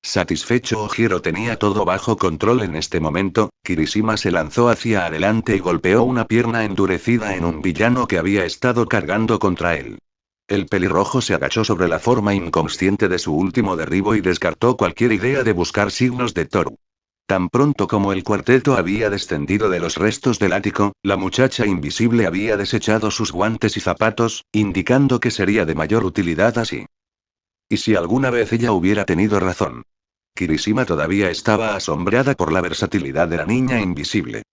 Satisfecho, Ojiro tenía todo bajo control en este momento. Kirishima se lanzó hacia adelante y golpeó una pierna endurecida en un villano que había estado cargando contra él. El pelirrojo se agachó sobre la forma inconsciente de su último derribo y descartó cualquier idea de buscar signos de Toru. Tan pronto como el cuarteto había descendido de los restos del ático, la muchacha invisible había desechado sus guantes y zapatos, indicando que sería de mayor utilidad así. ¿Y si alguna vez ella hubiera tenido razón? Kirishima todavía estaba asombrada por la versatilidad de la niña invisible.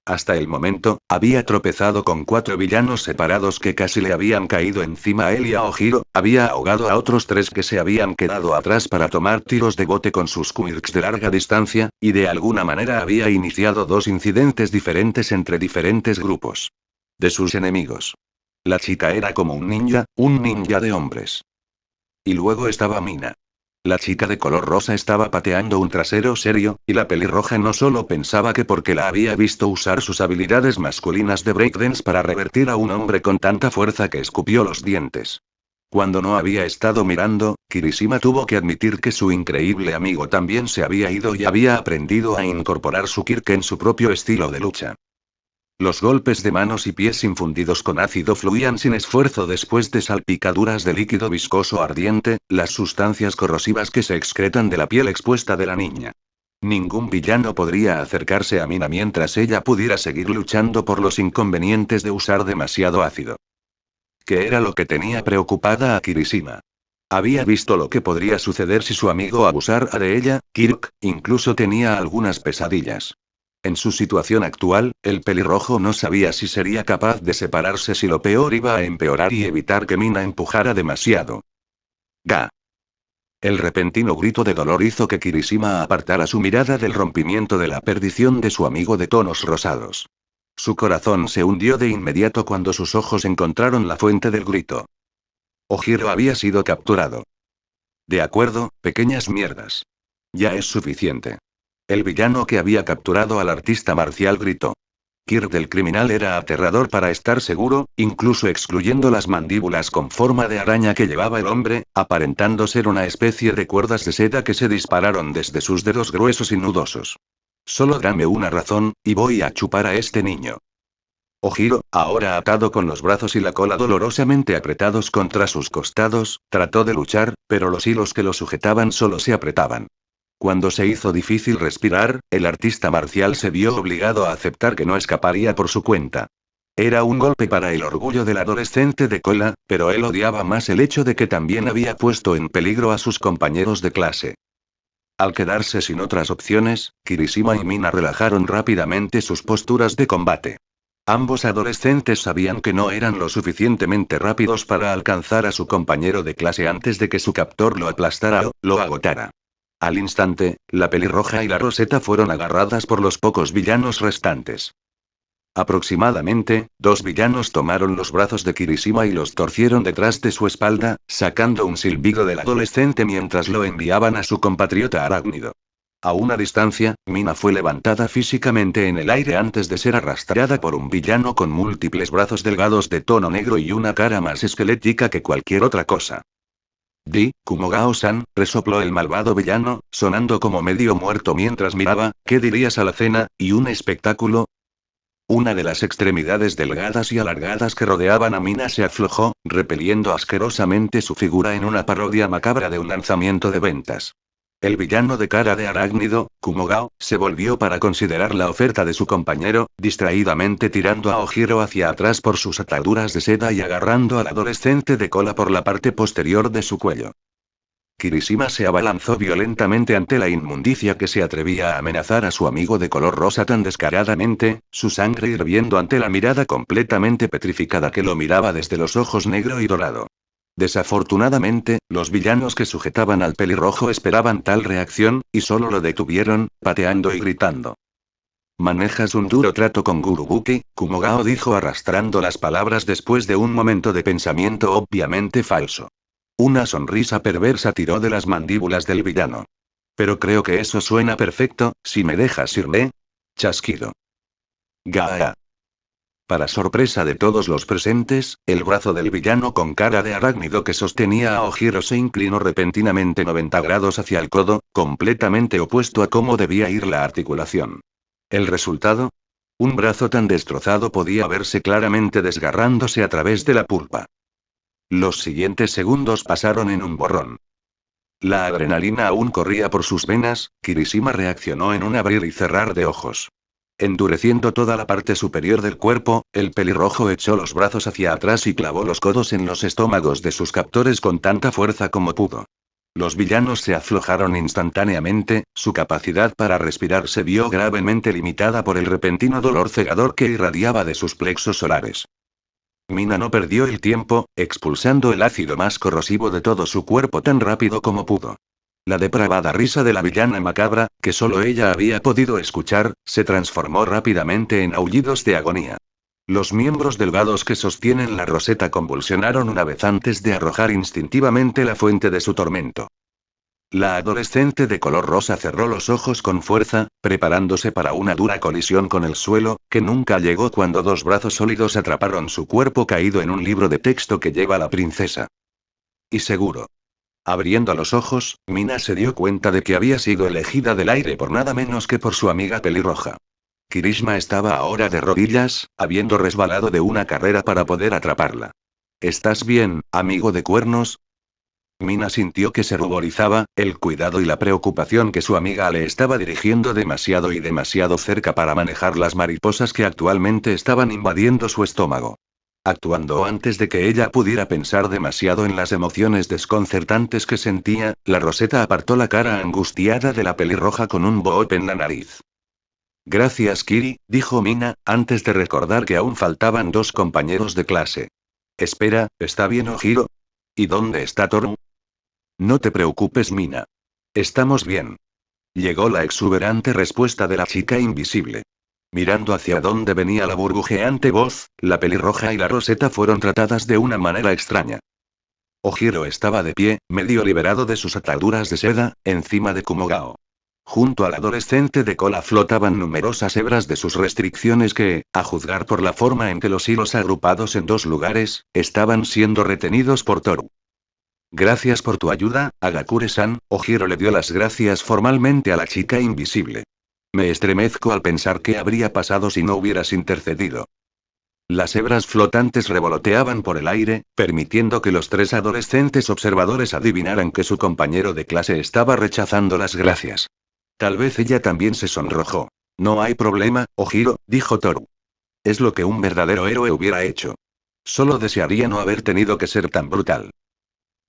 Hasta el momento, había tropezado con 4 villanos separados que casi le habían caído encima a él y a Ojiro, había ahogado a otros 3 que se habían quedado atrás para tomar tiros de bote con sus quirks de larga distancia, y de alguna manera había iniciado 2 incidentes diferentes entre diferentes grupos de sus enemigos. La chica era como un ninja de hombres. Y luego estaba Mina. La chica de color rosa estaba pateando un trasero serio, y la pelirroja no solo pensaba que porque la había visto usar sus habilidades masculinas de breakdance para revertir a un hombre con tanta fuerza que escupió los dientes. Cuando no había estado mirando, Kirishima tuvo que admitir que su increíble amigo también se había ido y había aprendido a incorporar su kirk en su propio estilo de lucha. Los golpes de manos y pies infundidos con ácido fluían sin esfuerzo después de salpicaduras de líquido viscoso ardiente, las sustancias corrosivas que se excretan de la piel expuesta de la niña. Ningún villano podría acercarse a Mina mientras ella pudiera seguir luchando por los inconvenientes de usar demasiado ácido. ¿Qué era lo que tenía preocupada a Kirishima? Había visto lo que podría suceder si su amigo abusara de ella, Kirk, incluso tenía algunas pesadillas. En su situación actual, el pelirrojo no sabía si sería capaz de separarse si lo peor iba a empeorar y evitar que Mina empujara demasiado. ¡Ga! El repentino grito de dolor hizo que Kirishima apartara su mirada del rompimiento de la perdición de su amigo de tonos rosados. Su corazón se hundió de inmediato cuando sus ojos encontraron la fuente del grito. Ojiro había sido capturado. De acuerdo, pequeñas mierdas. Ya es suficiente. El villano que había capturado al artista marcial gritó. Kirk del criminal era aterrador para estar seguro, incluso excluyendo las mandíbulas con forma de araña que llevaba el hombre, aparentando ser una especie de cuerdas de seda que se dispararon desde sus dedos gruesos y nudosos. Solo dame una razón, y voy a chupar a este niño. Ojiro, ahora atado con los brazos y la cola dolorosamente apretados contra sus costados, trató de luchar, pero los hilos que lo sujetaban solo se apretaban. Cuando se hizo difícil respirar, el artista marcial se vio obligado a aceptar que no escaparía por su cuenta. Era un golpe para el orgullo del adolescente de cola, pero él odiaba más el hecho de que también había puesto en peligro a sus compañeros de clase. Al quedarse sin otras opciones, Kirishima y Mina relajaron rápidamente sus posturas de combate. Ambos adolescentes sabían que no eran lo suficientemente rápidos para alcanzar a su compañero de clase antes de que su captor lo aplastara o lo agotara. Al instante, la pelirroja y la roseta fueron agarradas por los pocos villanos restantes. Aproximadamente, 2 villanos tomaron los brazos de Kirishima y los torcieron detrás de su espalda, sacando un silbido del adolescente mientras lo enviaban a su compatriota arácnido. A una distancia, Mina fue levantada físicamente en el aire antes de ser arrastrada por un villano con múltiples brazos delgados de tono negro y una cara más esquelética que cualquier otra cosa. Kumogao-san, resopló el malvado villano, sonando como medio muerto mientras miraba. ¿Qué dirías a la cena, y un espectáculo? Una de las extremidades delgadas y alargadas que rodeaban a Mina se aflojó, repeliendo asquerosamente su figura en una parodia macabra de un lanzamiento de ventas. El villano de cara de arácnido, Kumogao, se volvió para considerar la oferta de su compañero, distraídamente tirando a Ojiro hacia atrás por sus ataduras de seda y agarrando al adolescente de cola por la parte posterior de su cuello. Kirishima se abalanzó violentamente ante la inmundicia que se atrevía a amenazar a su amigo de color rosa tan descaradamente, su sangre hirviendo ante la mirada completamente petrificada que lo miraba desde los ojos negro y dorado. Desafortunadamente, los villanos que sujetaban al pelirrojo esperaban tal reacción, y solo lo detuvieron, pateando y gritando. Manejas un duro trato con Gurubuki, Kumogao dijo arrastrando las palabras después de un momento de pensamiento obviamente falso. Una sonrisa perversa tiró de las mandíbulas del villano. Pero creo que eso suena perfecto, si me dejas irme. Chasquido. Gaa. Para sorpresa de todos los presentes, el brazo del villano con cara de arácnido que sostenía a Ojiro se inclinó repentinamente 90 grados hacia el codo, completamente opuesto a cómo debía ir la articulación. ¿El resultado? Un brazo tan destrozado podía verse claramente desgarrándose a través de la pulpa. Los siguientes segundos pasaron en un borrón. La adrenalina aún corría por sus venas, Kirishima reaccionó en un abrir y cerrar de ojos. Endureciendo toda la parte superior del cuerpo, el pelirrojo echó los brazos hacia atrás y clavó los codos en los estómagos de sus captores con tanta fuerza como pudo. Los villanos se aflojaron instantáneamente, su capacidad para respirar se vio gravemente limitada por el repentino dolor cegador que irradiaba de sus plexos solares. Mina no perdió el tiempo, expulsando el ácido más corrosivo de todo su cuerpo tan rápido como pudo. La depravada risa de la villana macabra, que solo ella había podido escuchar, se transformó rápidamente en aullidos de agonía. Los miembros delgados que sostienen la roseta convulsionaron una vez antes de arrojar instintivamente la fuente de su tormento. La adolescente de color rosa cerró los ojos con fuerza, preparándose para una dura colisión con el suelo, que nunca llegó cuando dos brazos sólidos atraparon su cuerpo caído en un libro de texto que lleva la princesa. Y seguro. Abriendo los ojos, Mina se dio cuenta de que había sido elegida del aire por nada menos que por su amiga pelirroja. Kirishima estaba ahora de rodillas, habiendo resbalado de una carrera para poder atraparla. ¿Estás bien, amigo de cuernos? Mina sintió que se ruborizaba, el cuidado y la preocupación que su amiga le estaba dirigiendo demasiado y demasiado cerca para manejar las mariposas que actualmente estaban invadiendo su estómago. Actuando antes de que ella pudiera pensar demasiado en las emociones desconcertantes que sentía, la Roseta apartó la cara angustiada de la pelirroja con un boop en la nariz. Gracias, Kiri, dijo Mina, antes de recordar que aún faltaban dos compañeros de clase. Espera, ¿está bien Ojiro? ¿Y dónde está Toru? No te preocupes, Mina. Estamos bien. Llegó la exuberante respuesta de la chica invisible. Mirando hacia donde venía la burbujeante voz, la pelirroja y la Roseta fueron tratadas de una manera extraña. Ojiro estaba de pie, medio liberado de sus ataduras de seda, encima de Kumogao. Junto al adolescente de cola flotaban numerosas hebras de sus restricciones que, a juzgar por la forma en que los hilos agrupados en dos lugares, estaban siendo retenidos por Toru. Gracias por tu ayuda, Agakure-san. Ojiro le dio las gracias formalmente a la chica invisible. Me estremezco al pensar qué habría pasado si no hubieras intercedido. Las hebras flotantes revoloteaban por el aire, permitiendo que los tres adolescentes observadores adivinaran que su compañero de clase estaba rechazando las gracias. Tal vez ella también se sonrojó. No hay problema, Ojiro, dijo Toru. Es lo que un verdadero héroe hubiera hecho. Solo desearía no haber tenido que ser tan brutal.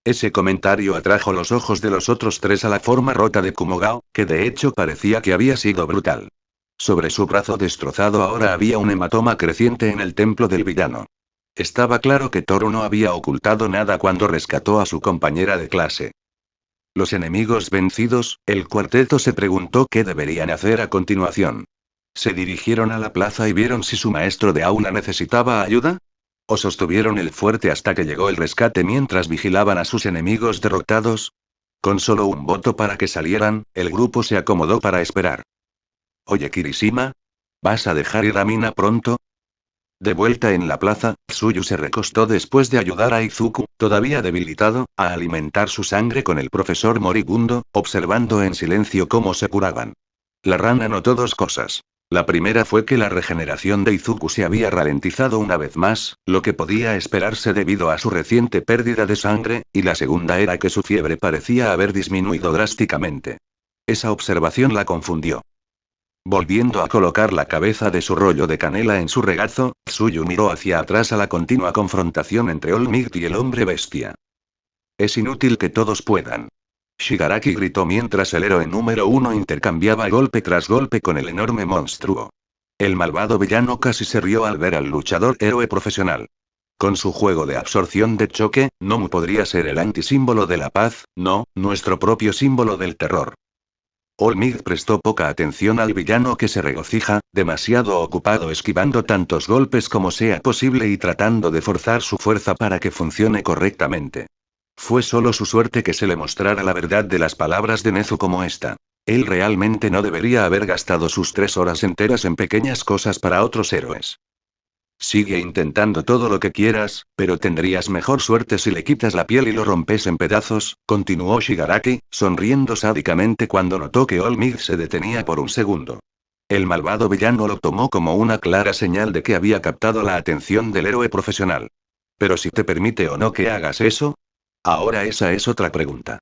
Ese comentario atrajo los ojos de los otros tres a la forma rota de Kumogao, que de hecho parecía que había sido brutal. Sobre su brazo destrozado ahora había un hematoma creciente en el templo del villano. Estaba claro que Toru no había ocultado nada cuando rescató a su compañera de clase. Los enemigos vencidos, el cuarteto se preguntó qué deberían hacer a continuación. ¿Se dirigieron a la plaza y vieron si su maestro de aula necesitaba ayuda? ¿O sostuvieron el fuerte hasta que llegó el rescate mientras vigilaban a sus enemigos derrotados? Con solo un voto para que salieran, el grupo se acomodó para esperar. Oye, Kirishima, ¿vas a dejar ir a Mina pronto? De vuelta en la plaza, Tsuyu se recostó después de ayudar a Izuku, todavía debilitado, a alimentar su sangre con el profesor moribundo, observando en silencio cómo se curaban. La rana notó dos cosas. La primera fue que la regeneración de Izuku se había ralentizado una vez más, lo que podía esperarse debido a su reciente pérdida de sangre, y la segunda era que su fiebre parecía haber disminuido drásticamente. Esa observación la confundió. Volviendo a colocar la cabeza de su rollo de canela en su regazo, Tsuyu miró hacia atrás a la continua confrontación entre All Might y el hombre bestia. Es inútil que todos puedan. Shigaraki gritó mientras el héroe número 1 intercambiaba golpe tras golpe con el enorme monstruo. El malvado villano casi se rió al ver al luchador héroe profesional. Con su juego de absorción de choque, Nomu podría ser el antisímbolo de la paz, no, nuestro propio símbolo del terror. Olmig prestó poca atención al villano que se regocija, demasiado ocupado esquivando tantos golpes como sea posible y tratando de forzar su fuerza para que funcione correctamente. Fue solo su suerte que se le mostrara la verdad de las palabras de Nezu como esta. Él realmente no debería haber gastado sus 3 horas enteras en pequeñas cosas para otros héroes. Sigue intentando todo lo que quieras, pero tendrías mejor suerte si le quitas la piel y lo rompes en pedazos, continuó Shigaraki, sonriendo sádicamente cuando notó que Olmig se detenía por un segundo. El malvado villano lo tomó como una clara señal de que había captado la atención del héroe profesional. Pero si te permite o no que hagas eso. Ahora esa es otra pregunta.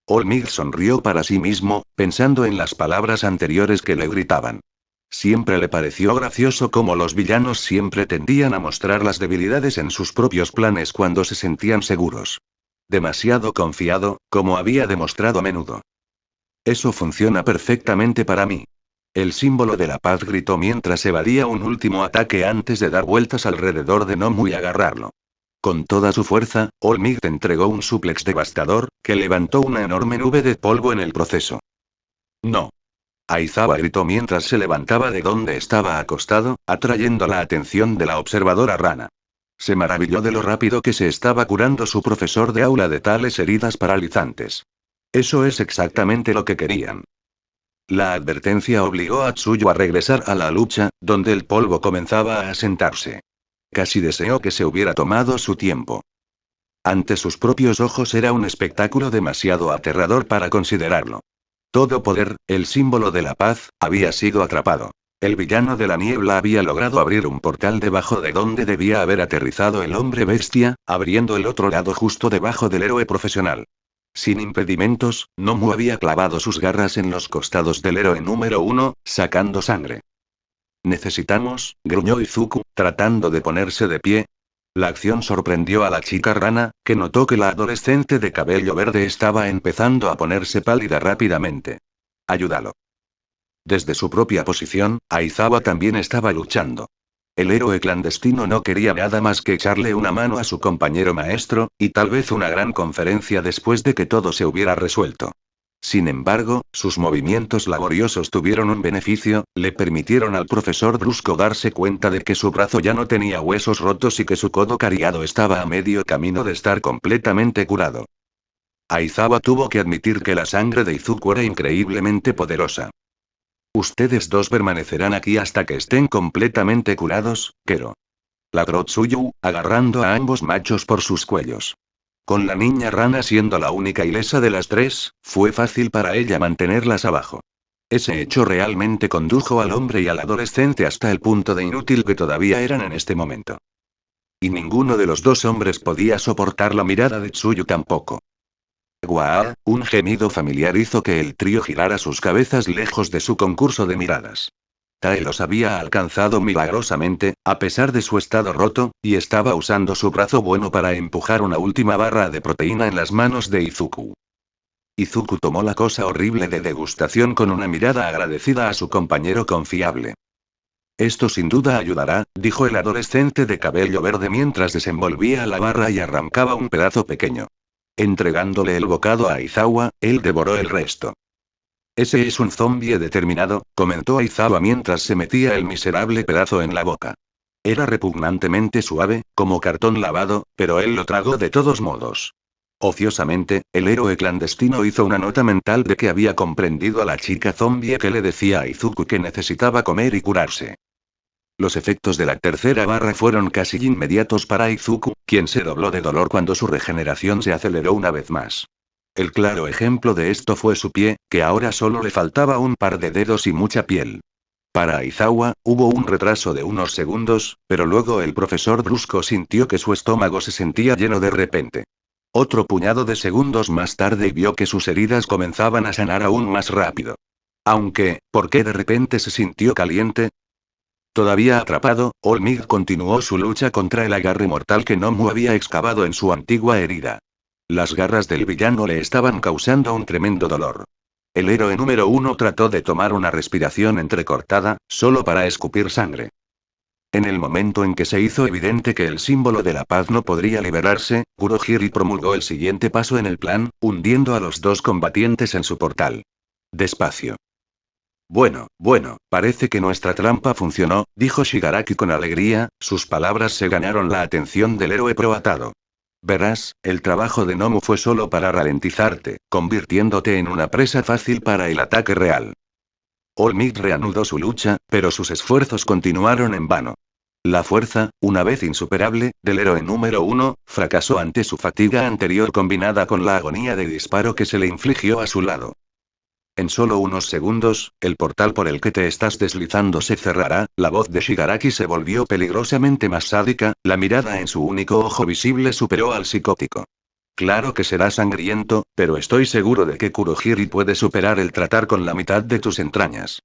Olmig sonrió para sí mismo, pensando en las palabras anteriores que le gritaban. Siempre le pareció gracioso cómo los villanos siempre tendían a mostrar las debilidades en sus propios planes cuando se sentían seguros. Demasiado confiado, como había demostrado a menudo. Eso funciona perfectamente para mí. El símbolo de la paz gritó mientras evadía un último ataque antes de dar vueltas alrededor de Nomu y agarrarlo. Con toda su fuerza, Olmig entregó un suplex devastador, que levantó una enorme nube de polvo en el proceso. No. Aizawa gritó mientras se levantaba de donde estaba acostado, atrayendo la atención de la observadora rana. Se maravilló de lo rápido que se estaba curando su profesor de aula de tales heridas paralizantes. Eso es exactamente lo que querían. La advertencia obligó a Tsuyu a regresar a la lucha, donde el polvo comenzaba a asentarse. Casi deseó que se hubiera tomado su tiempo. Ante sus propios ojos era un espectáculo demasiado aterrador para considerarlo. Todo poder, el símbolo de la paz, había sido atrapado. El villano de la niebla había logrado abrir un portal debajo de donde debía haber aterrizado el hombre bestia, abriendo el otro lado justo debajo del héroe profesional. Sin impedimentos, Nomu había clavado sus garras en los costados del héroe número 1, sacando sangre. Necesitamos, gruñó Izuku, tratando de ponerse de pie. La acción sorprendió a la chica rana, que notó que la adolescente de cabello verde estaba empezando a ponerse pálida rápidamente. Ayúdalo. Desde su propia posición, Aizawa también estaba luchando. El héroe clandestino no quería nada más que echarle una mano a su compañero maestro, y tal vez una gran conferencia después de que todo se hubiera resuelto. Sin embargo, sus movimientos laboriosos tuvieron un beneficio, le permitieron al profesor brusco darse cuenta de que su brazo ya no tenía huesos rotos y que su codo cariado estaba a medio camino de estar completamente curado. Aizawa tuvo que admitir que la sangre de Izuku era increíblemente poderosa. Ustedes dos permanecerán aquí hasta que estén completamente curados, Kero. Ladró Tsuyu, agarrando a ambos machos por sus cuellos. Con la niña rana siendo la única ilesa de las tres, fue fácil para ella mantenerlas abajo. Ese hecho realmente condujo al hombre y al adolescente hasta el punto de inútil que todavía eran en este momento. Y ninguno de los dos hombres podía soportar la mirada de Tsuyu tampoco. Guau, un gemido familiar hizo que el trío girara sus cabezas lejos de su concurso de miradas. Tae los había alcanzado milagrosamente, a pesar de su estado roto, y estaba usando su brazo bueno para empujar una última barra de proteína en las manos de Izuku. Izuku tomó la cosa horrible de degustación con una mirada agradecida a su compañero confiable. Esto sin duda ayudará, dijo el adolescente de cabello verde mientras desenvolvía la barra y arrancaba un pedazo pequeño. Entregándole el bocado a Aizawa, él devoró el resto. Ese es un zombie determinado, comentó Aizawa mientras se metía el miserable pedazo en la boca. Era repugnantemente suave, como cartón lavado, pero él lo tragó de todos modos. Ociosamente, el héroe clandestino hizo una nota mental de que había comprendido a la chica zombie que le decía a Izuku que necesitaba comer y curarse. Los efectos de la tercera barra fueron casi inmediatos para Izuku, quien se dobló de dolor cuando su regeneración se aceleró una vez más. El claro ejemplo de esto fue su pie, que ahora solo le faltaba un par de dedos y mucha piel. Para Aizawa, hubo un retraso de unos segundos, pero luego el profesor brusco sintió que su estómago se sentía lleno de repente. Otro puñado de segundos más tarde y vio que sus heridas comenzaban a sanar aún más rápido. Aunque, ¿por qué de repente se sintió caliente? Todavía atrapado, Olmig continuó su lucha contra el agarre mortal que Nomu había excavado en su antigua herida. Las garras del villano le estaban causando un tremendo dolor. El héroe número 1 trató de tomar una respiración entrecortada, solo para escupir sangre. En el momento en que se hizo evidente que el símbolo de la paz no podría liberarse, Kurohiri promulgó el siguiente paso en el plan, hundiendo a los dos combatientes en su portal. Despacio. Bueno, parece que nuestra trampa funcionó, dijo Shigaraki con alegría, sus palabras se ganaron la atención del héroe proatado. Verás, el trabajo de Nomu fue solo para ralentizarte, convirtiéndote en una presa fácil para el ataque real. All Might reanudó su lucha, pero sus esfuerzos continuaron en vano. La fuerza, una vez insuperable, del héroe número 1, fracasó ante su fatiga anterior combinada con la agonía de disparo que se le infligió a su lado. En solo unos segundos, el portal por el que te estás deslizando se cerrará. La voz de Shigaraki se volvió peligrosamente más sádica, la mirada en su único ojo visible superó al psicótico. Claro que será sangriento, pero estoy seguro de que Kurohiri puede superar el tratar con la mitad de tus entrañas.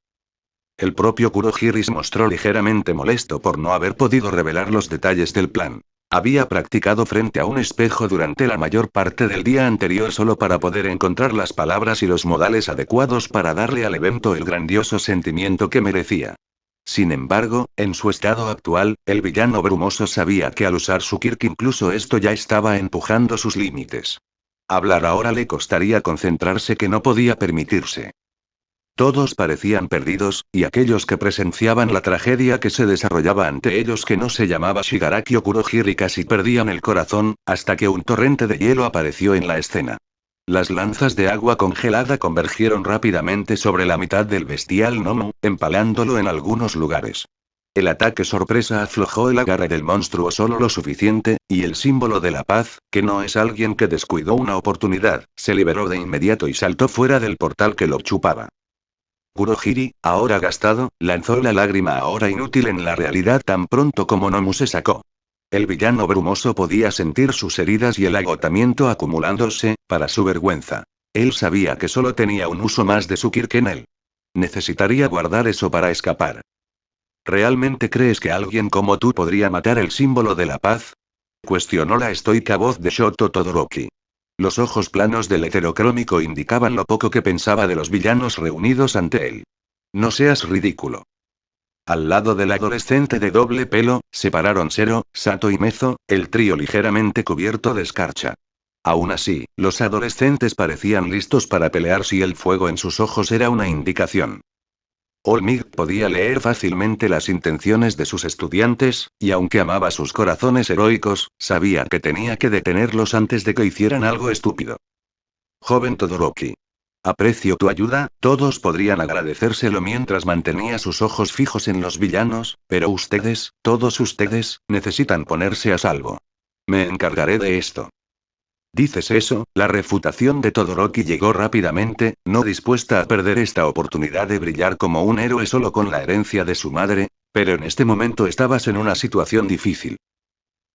El propio Kurohiri se mostró ligeramente molesto por no haber podido revelar los detalles del plan. Había practicado frente a un espejo durante la mayor parte del día anterior solo para poder encontrar las palabras y los modales adecuados para darle al evento el grandioso sentimiento que merecía. Sin embargo, en su estado actual, el villano brumoso sabía que al usar su Kirk incluso esto ya estaba empujando sus límites. Hablar ahora le costaría concentrarse que no podía permitirse. Todos parecían perdidos, y aquellos que presenciaban la tragedia que se desarrollaba ante ellos que no se llamaba Shigaraki o Kurohiri casi perdían el corazón, hasta que un torrente de hielo apareció en la escena. Las lanzas de agua congelada convergieron rápidamente sobre la mitad del bestial Nomu, empalándolo en algunos lugares. El ataque sorpresa aflojó el agarre del monstruo solo lo suficiente, y el símbolo de la paz, que no es alguien que descuidó una oportunidad, se liberó de inmediato y saltó fuera del portal que lo chupaba. Kurohiri, ahora gastado, lanzó la lágrima ahora inútil en la realidad tan pronto como Nomu se sacó. El villano brumoso podía sentir sus heridas y el agotamiento acumulándose, para su vergüenza. Él sabía que solo tenía un uso más de su Kirk en él. Necesitaría guardar eso para escapar. ¿Realmente crees que alguien como tú podría matar el símbolo de la paz? Cuestionó la estoica voz de Shoto Todoroki. Los ojos planos del heterocrómico indicaban lo poco que pensaba de los villanos reunidos ante él. No seas ridículo. Al lado del adolescente de doble pelo, se pararon Sero, Sato y Mezo, el trío ligeramente cubierto de escarcha. Aún así, los adolescentes parecían listos para pelear si el fuego en sus ojos era una indicación. All Might podía leer fácilmente las intenciones de sus estudiantes, y aunque amaba sus corazones heroicos, sabía que tenía que detenerlos antes de que hicieran algo estúpido. Joven Todoroki. Aprecio tu ayuda, todos podrían agradecérselo mientras mantenía sus ojos fijos en los villanos, pero ustedes, todos ustedes, necesitan ponerse a salvo. Me encargaré de esto. ¿Dices eso? La refutación de Todoroki llegó rápidamente, no dispuesta a perder esta oportunidad de brillar como un héroe solo con la herencia de su madre, pero en este momento estabas en una situación difícil.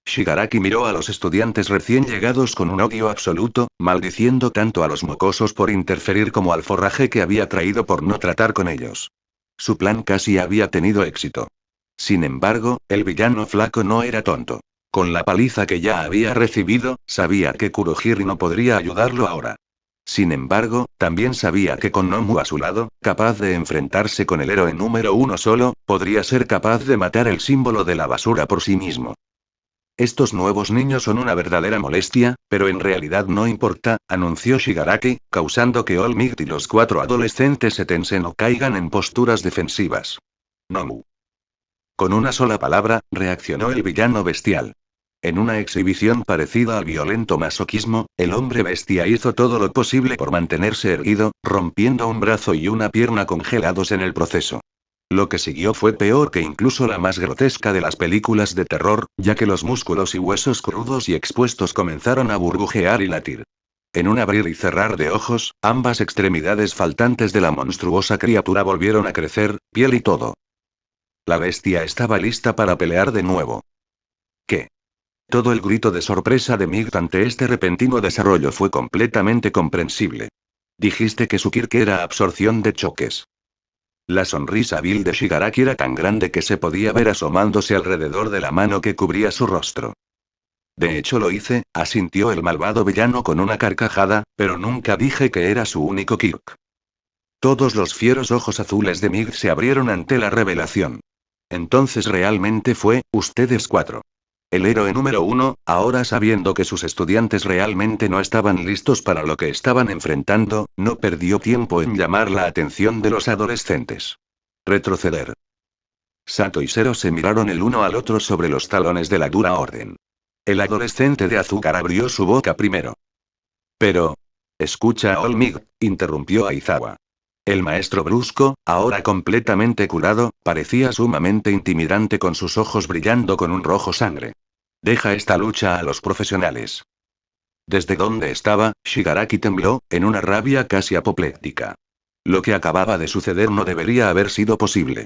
Shigaraki miró a los estudiantes recién llegados con un odio absoluto, maldiciendo tanto a los mocosos por interferir como al forraje que había traído por no tratar con ellos. Su plan casi había tenido éxito. Sin embargo, el villano flaco no era tonto. Con la paliza que ya había recibido, sabía que Kurohiri no podría ayudarlo ahora. Sin embargo, también sabía que con Nomu a su lado, capaz de enfrentarse con el héroe número 1 solo, podría ser capaz de matar el símbolo de la basura por sí mismo. Estos nuevos niños son una verdadera molestia, pero en realidad no importa, anunció Shigaraki, causando que All Might y los 4 adolescentes se tensen o caigan en posturas defensivas. Nomu. Con una sola palabra, reaccionó el villano bestial. En una exhibición parecida al violento masoquismo, el hombre bestia hizo todo lo posible por mantenerse erguido, rompiendo un brazo y una pierna congelados en el proceso. Lo que siguió fue peor que incluso la más grotesca de las películas de terror, ya que los músculos y huesos crudos y expuestos comenzaron a burbujear y latir. En un abrir y cerrar de ojos, ambas extremidades faltantes de la monstruosa criatura volvieron a crecer, piel y todo. La bestia estaba lista para pelear de nuevo. ¿Qué? Todo el grito de sorpresa de Might ante este repentino desarrollo fue completamente comprensible. Dijiste que su Kirk era absorción de choques. La sonrisa vil de Shigaraki era tan grande que se podía ver asomándose alrededor de la mano que cubría su rostro. De hecho lo hice, asintió el malvado villano con una carcajada, pero nunca dije que era su único Kirk. Todos los fieros ojos azules de Might se abrieron ante la revelación. Entonces realmente fue, ustedes cuatro. El héroe número 1, ahora sabiendo que sus estudiantes realmente no estaban listos para lo que estaban enfrentando, no perdió tiempo en llamar la atención de los adolescentes. Retroceder. Sato y Zero se miraron el uno al otro sobre los talones de la dura orden. El adolescente de azúcar abrió su boca primero. Pero... Escucha, Olmig, interrumpió Aizawa. El maestro brusco, ahora completamente curado, parecía sumamente intimidante con sus ojos brillando con un rojo sangre. Deja esta lucha a los profesionales. Desde donde estaba, Shigaraki tembló, en una rabia casi apopléctica. Lo que acababa de suceder no debería haber sido posible.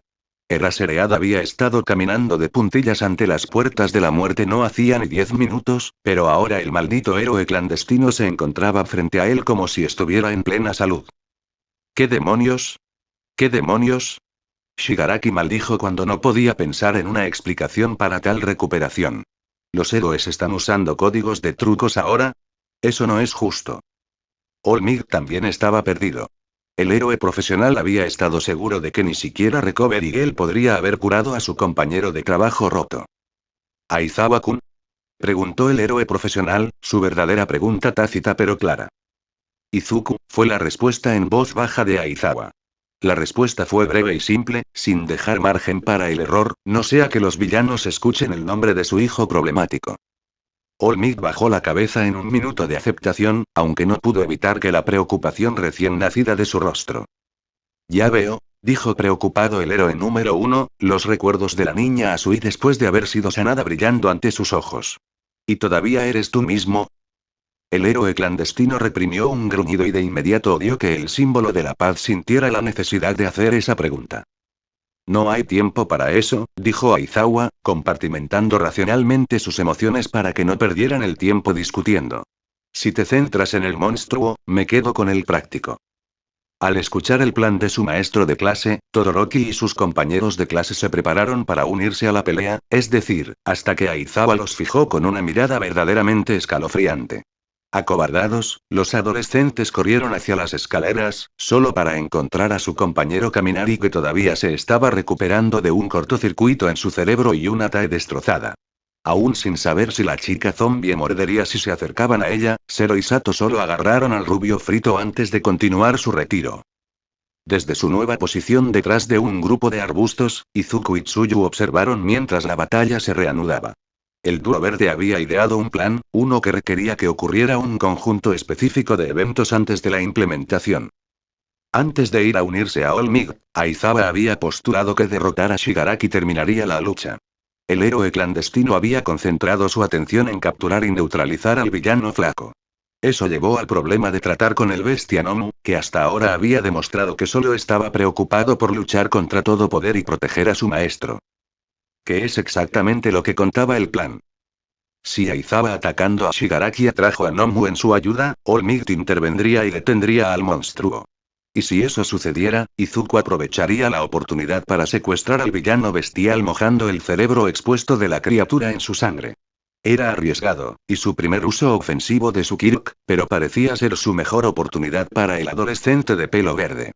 Eraseread había estado caminando de puntillas ante las puertas de la muerte no hacía ni 10 minutos, pero ahora el maldito héroe clandestino se encontraba frente a él como si estuviera en plena salud. ¿Qué demonios? ¿Qué demonios? Shigaraki maldijo cuando no podía pensar en una explicación para tal recuperación. ¿Los héroes están usando códigos de trucos ahora? Eso no es justo. Olmig también estaba perdido. El héroe profesional había estado seguro de que ni siquiera Recover Eagle podría haber curado a su compañero de trabajo roto. ¿Aizawa-kun? Preguntó el héroe profesional, su verdadera pregunta tácita pero clara. Izuku, fue la respuesta en voz baja de Aizawa. La respuesta fue breve y simple, sin dejar margen para el error, no sea que los villanos escuchen el nombre de su hijo problemático. Olmig bajó la cabeza en un minuto de aceptación, aunque no pudo evitar que la preocupación recién nacida de su rostro. Ya veo, dijo preocupado el héroe número 1, los recuerdos de la niña Asui después de haber sido sanada brillando ante sus ojos. ¿Y todavía eres tú mismo? El héroe clandestino reprimió un gruñido y de inmediato odió que el símbolo de la paz sintiera la necesidad de hacer esa pregunta. No hay tiempo para eso, dijo Aizawa, compartimentando racionalmente sus emociones para que no perdieran el tiempo discutiendo. Si te centras en el monstruo, me quedo con el práctico. Al escuchar el plan de su maestro de clase, Todoroki y sus compañeros de clase se prepararon para unirse a la pelea, es decir, hasta que Aizawa los fijó con una mirada verdaderamente escalofriante. Acobardados, los adolescentes corrieron hacia las escaleras, solo para encontrar a su compañero Kaminari que todavía se estaba recuperando de un cortocircuito en su cerebro y una tae destrozada. Aún sin saber si la chica zombie mordería si se acercaban a ella, Zero y Sato solo agarraron al rubio frito antes de continuar su retiro. Desde su nueva posición detrás de un grupo de arbustos, Izuku y Tsuyu observaron mientras la batalla se reanudaba. El dúo verde había ideado un plan, uno que requería que ocurriera un conjunto específico de eventos antes de la implementación. Antes de ir a unirse a Olmig, Aizawa había postulado que derrotar a Shigaraki terminaría la lucha. El héroe clandestino había concentrado su atención en capturar y neutralizar al villano flaco. Eso llevó al problema de tratar con el bestia Nomu, que hasta ahora había demostrado que solo estaba preocupado por luchar contra todo poder y proteger a su maestro. ¿Qué es exactamente lo que contaba el plan? Si Aizawa atacando a Shigaraki atrajo a Nomu en su ayuda, Olmig intervendría y detendría al monstruo. Y si eso sucediera, Izuku aprovecharía la oportunidad para secuestrar al villano bestial mojando el cerebro expuesto de la criatura en su sangre. Era arriesgado, y su primer uso ofensivo de su Kirk, pero parecía ser su mejor oportunidad para el adolescente de pelo verde.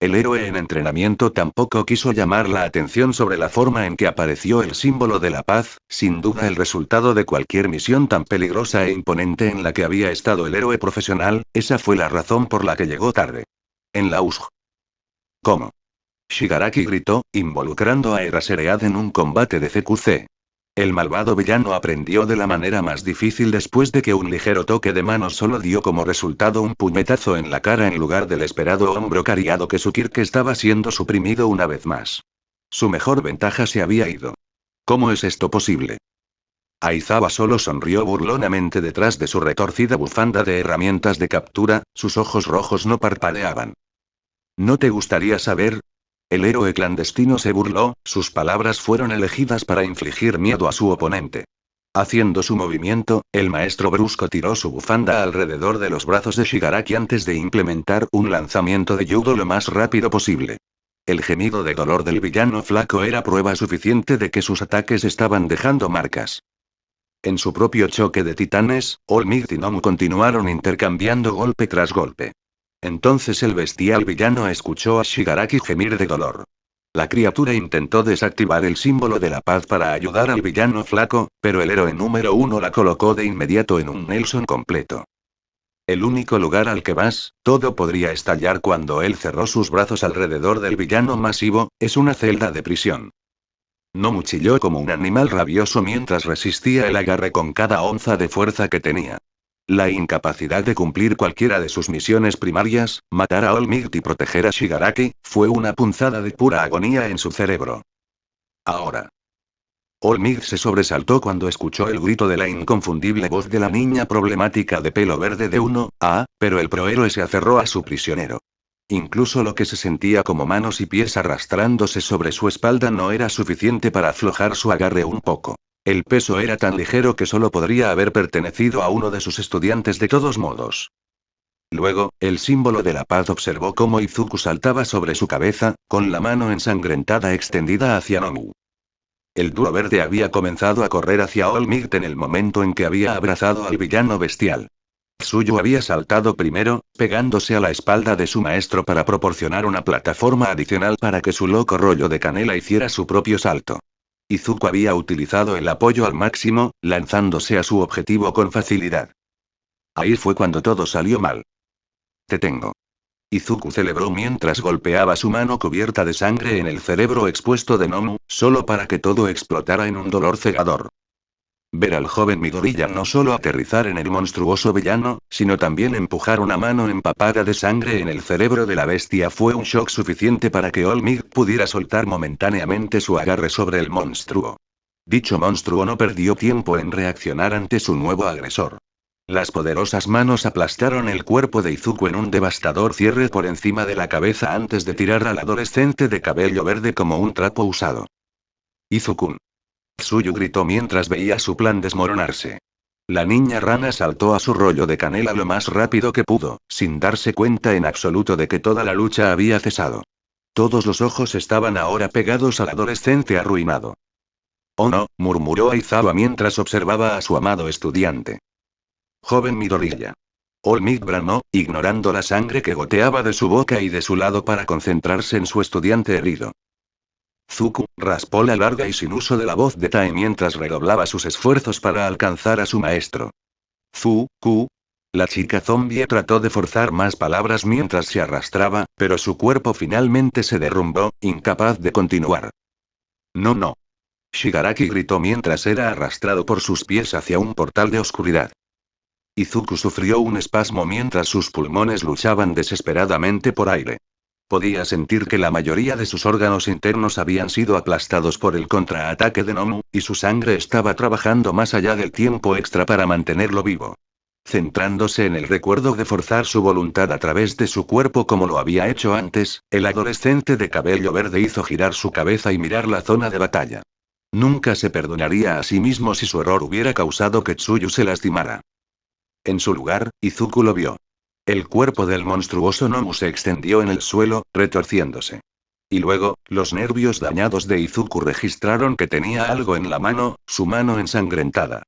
El héroe en entrenamiento tampoco quiso llamar la atención sobre la forma en que apareció el símbolo de la paz, sin duda el resultado de cualquier misión tan peligrosa e imponente en la que había estado el héroe profesional, esa fue la razón por la que llegó tarde. En la USG. ¿Cómo? Shigaraki gritó, involucrando a Eraseread en un combate de CQC. El malvado villano aprendió de la manera más difícil después de que un ligero toque de mano solo dio como resultado un puñetazo en la cara en lugar del esperado hombro cariado que su Kirk estaba siendo suprimido una vez más. Su mejor ventaja se había ido. ¿Cómo es esto posible? Aizawa solo sonrió burlonamente detrás de su retorcida bufanda de herramientas de captura, sus ojos rojos no parpadeaban. ¿No te gustaría saber? El héroe clandestino se burló, sus palabras fueron elegidas para infligir miedo a su oponente. Haciendo su movimiento, el maestro brusco tiró su bufanda alrededor de los brazos de Shigaraki antes de implementar un lanzamiento de judo lo más rápido posible. El gemido de dolor del villano flaco era prueba suficiente de que sus ataques estaban dejando marcas. En su propio choque de titanes, Olmig y Nomu continuaron intercambiando golpe tras golpe. Entonces el bestial villano escuchó a Shigaraki gemir de dolor. La criatura intentó desactivar el símbolo de la paz para ayudar al villano flaco, pero el héroe número 1 la colocó de inmediato en un Nelson completo. El único lugar al que vas, todo podría estallar cuando él cerró sus brazos alrededor del villano masivo, es una celda de prisión. Nomu chilló como un animal rabioso mientras resistía el agarre con cada onza de fuerza que tenía. La incapacidad de cumplir cualquiera de sus misiones primarias, matar a All Might y proteger a Shigaraki, fue una punzada de pura agonía en su cerebro. Ahora. All Might se sobresaltó cuando escuchó el grito de la inconfundible voz de la niña problemática de pelo verde de 1A, pero el prohéroe se aferró a su prisionero. Incluso lo que se sentía como manos y pies arrastrándose sobre su espalda no era suficiente para aflojar su agarre un poco. El peso era tan ligero que solo podría haber pertenecido a uno de sus estudiantes de todos modos. Luego, el símbolo de la paz observó cómo Izuku saltaba sobre su cabeza, con la mano ensangrentada extendida hacia Nomu. El duro verde había comenzado a correr hacia All Might en el momento en que había abrazado al villano bestial. Tsuyu había saltado primero, pegándose a la espalda de su maestro para proporcionar una plataforma adicional para que su loco rollo de canela hiciera su propio salto. Izuku había utilizado el apoyo al máximo, lanzándose a su objetivo con facilidad. Ahí fue cuando todo salió mal. Te tengo. Izuku celebró mientras golpeaba su mano cubierta de sangre en el cerebro expuesto de Nomu, solo para que todo explotara en un dolor cegador. Ver al joven Midoriya no solo aterrizar en el monstruoso villano, sino también empujar una mano empapada de sangre en el cerebro de la bestia fue un shock suficiente para que All Might pudiera soltar momentáneamente su agarre sobre el monstruo. Dicho monstruo no perdió tiempo en reaccionar ante su nuevo agresor. Las poderosas manos aplastaron el cuerpo de Izuku en un devastador cierre por encima de la cabeza antes de tirar al adolescente de cabello verde como un trapo usado. Izuku. Tsuyu gritó mientras veía su plan desmoronarse. La niña rana saltó a su rollo de canela lo más rápido que pudo, sin darse cuenta en absoluto de que toda la lucha había cesado. Todos los ojos estaban ahora pegados al adolescente arruinado. Oh no, murmuró Aizawa mientras observaba a su amado estudiante. Joven Midoriya. All Might bramó, ignorando la sangre que goteaba de su boca y de su lado para concentrarse en su estudiante herido. Zuku raspó la larga y sin uso de la voz de Tai mientras redoblaba sus esfuerzos para alcanzar a su maestro. Zuku. La chica zombie trató de forzar más palabras mientras se arrastraba, pero su cuerpo finalmente se derrumbó, incapaz de continuar. No, no. Shigaraki gritó mientras era arrastrado por sus pies hacia un portal de oscuridad. Izuku sufrió un espasmo mientras sus pulmones luchaban desesperadamente por aire. Podía sentir que la mayoría de sus órganos internos habían sido aplastados por el contraataque de Nomu, y su sangre estaba trabajando más allá del tiempo extra para mantenerlo vivo. Centrándose en el recuerdo de forzar su voluntad a través de su cuerpo como lo había hecho antes, el adolescente de cabello verde hizo girar su cabeza y mirar la zona de batalla. Nunca se perdonaría a sí mismo si su error hubiera causado que Tsuyu se lastimara. En su lugar, Izuku lo vio. El cuerpo del monstruoso Nomu se extendió en el suelo, retorciéndose. Y luego, los nervios dañados de Izuku registraron que tenía algo en la mano, su mano ensangrentada.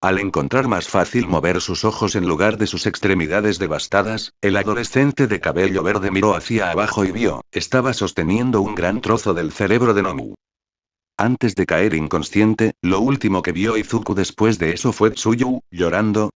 Al encontrar más fácil mover sus ojos en lugar de sus extremidades devastadas, el adolescente de cabello verde miró hacia abajo y vio, estaba sosteniendo un gran trozo del cerebro de Nomu. Antes de caer inconsciente, lo último que vio Izuku después de eso fue Tsuyu, llorando,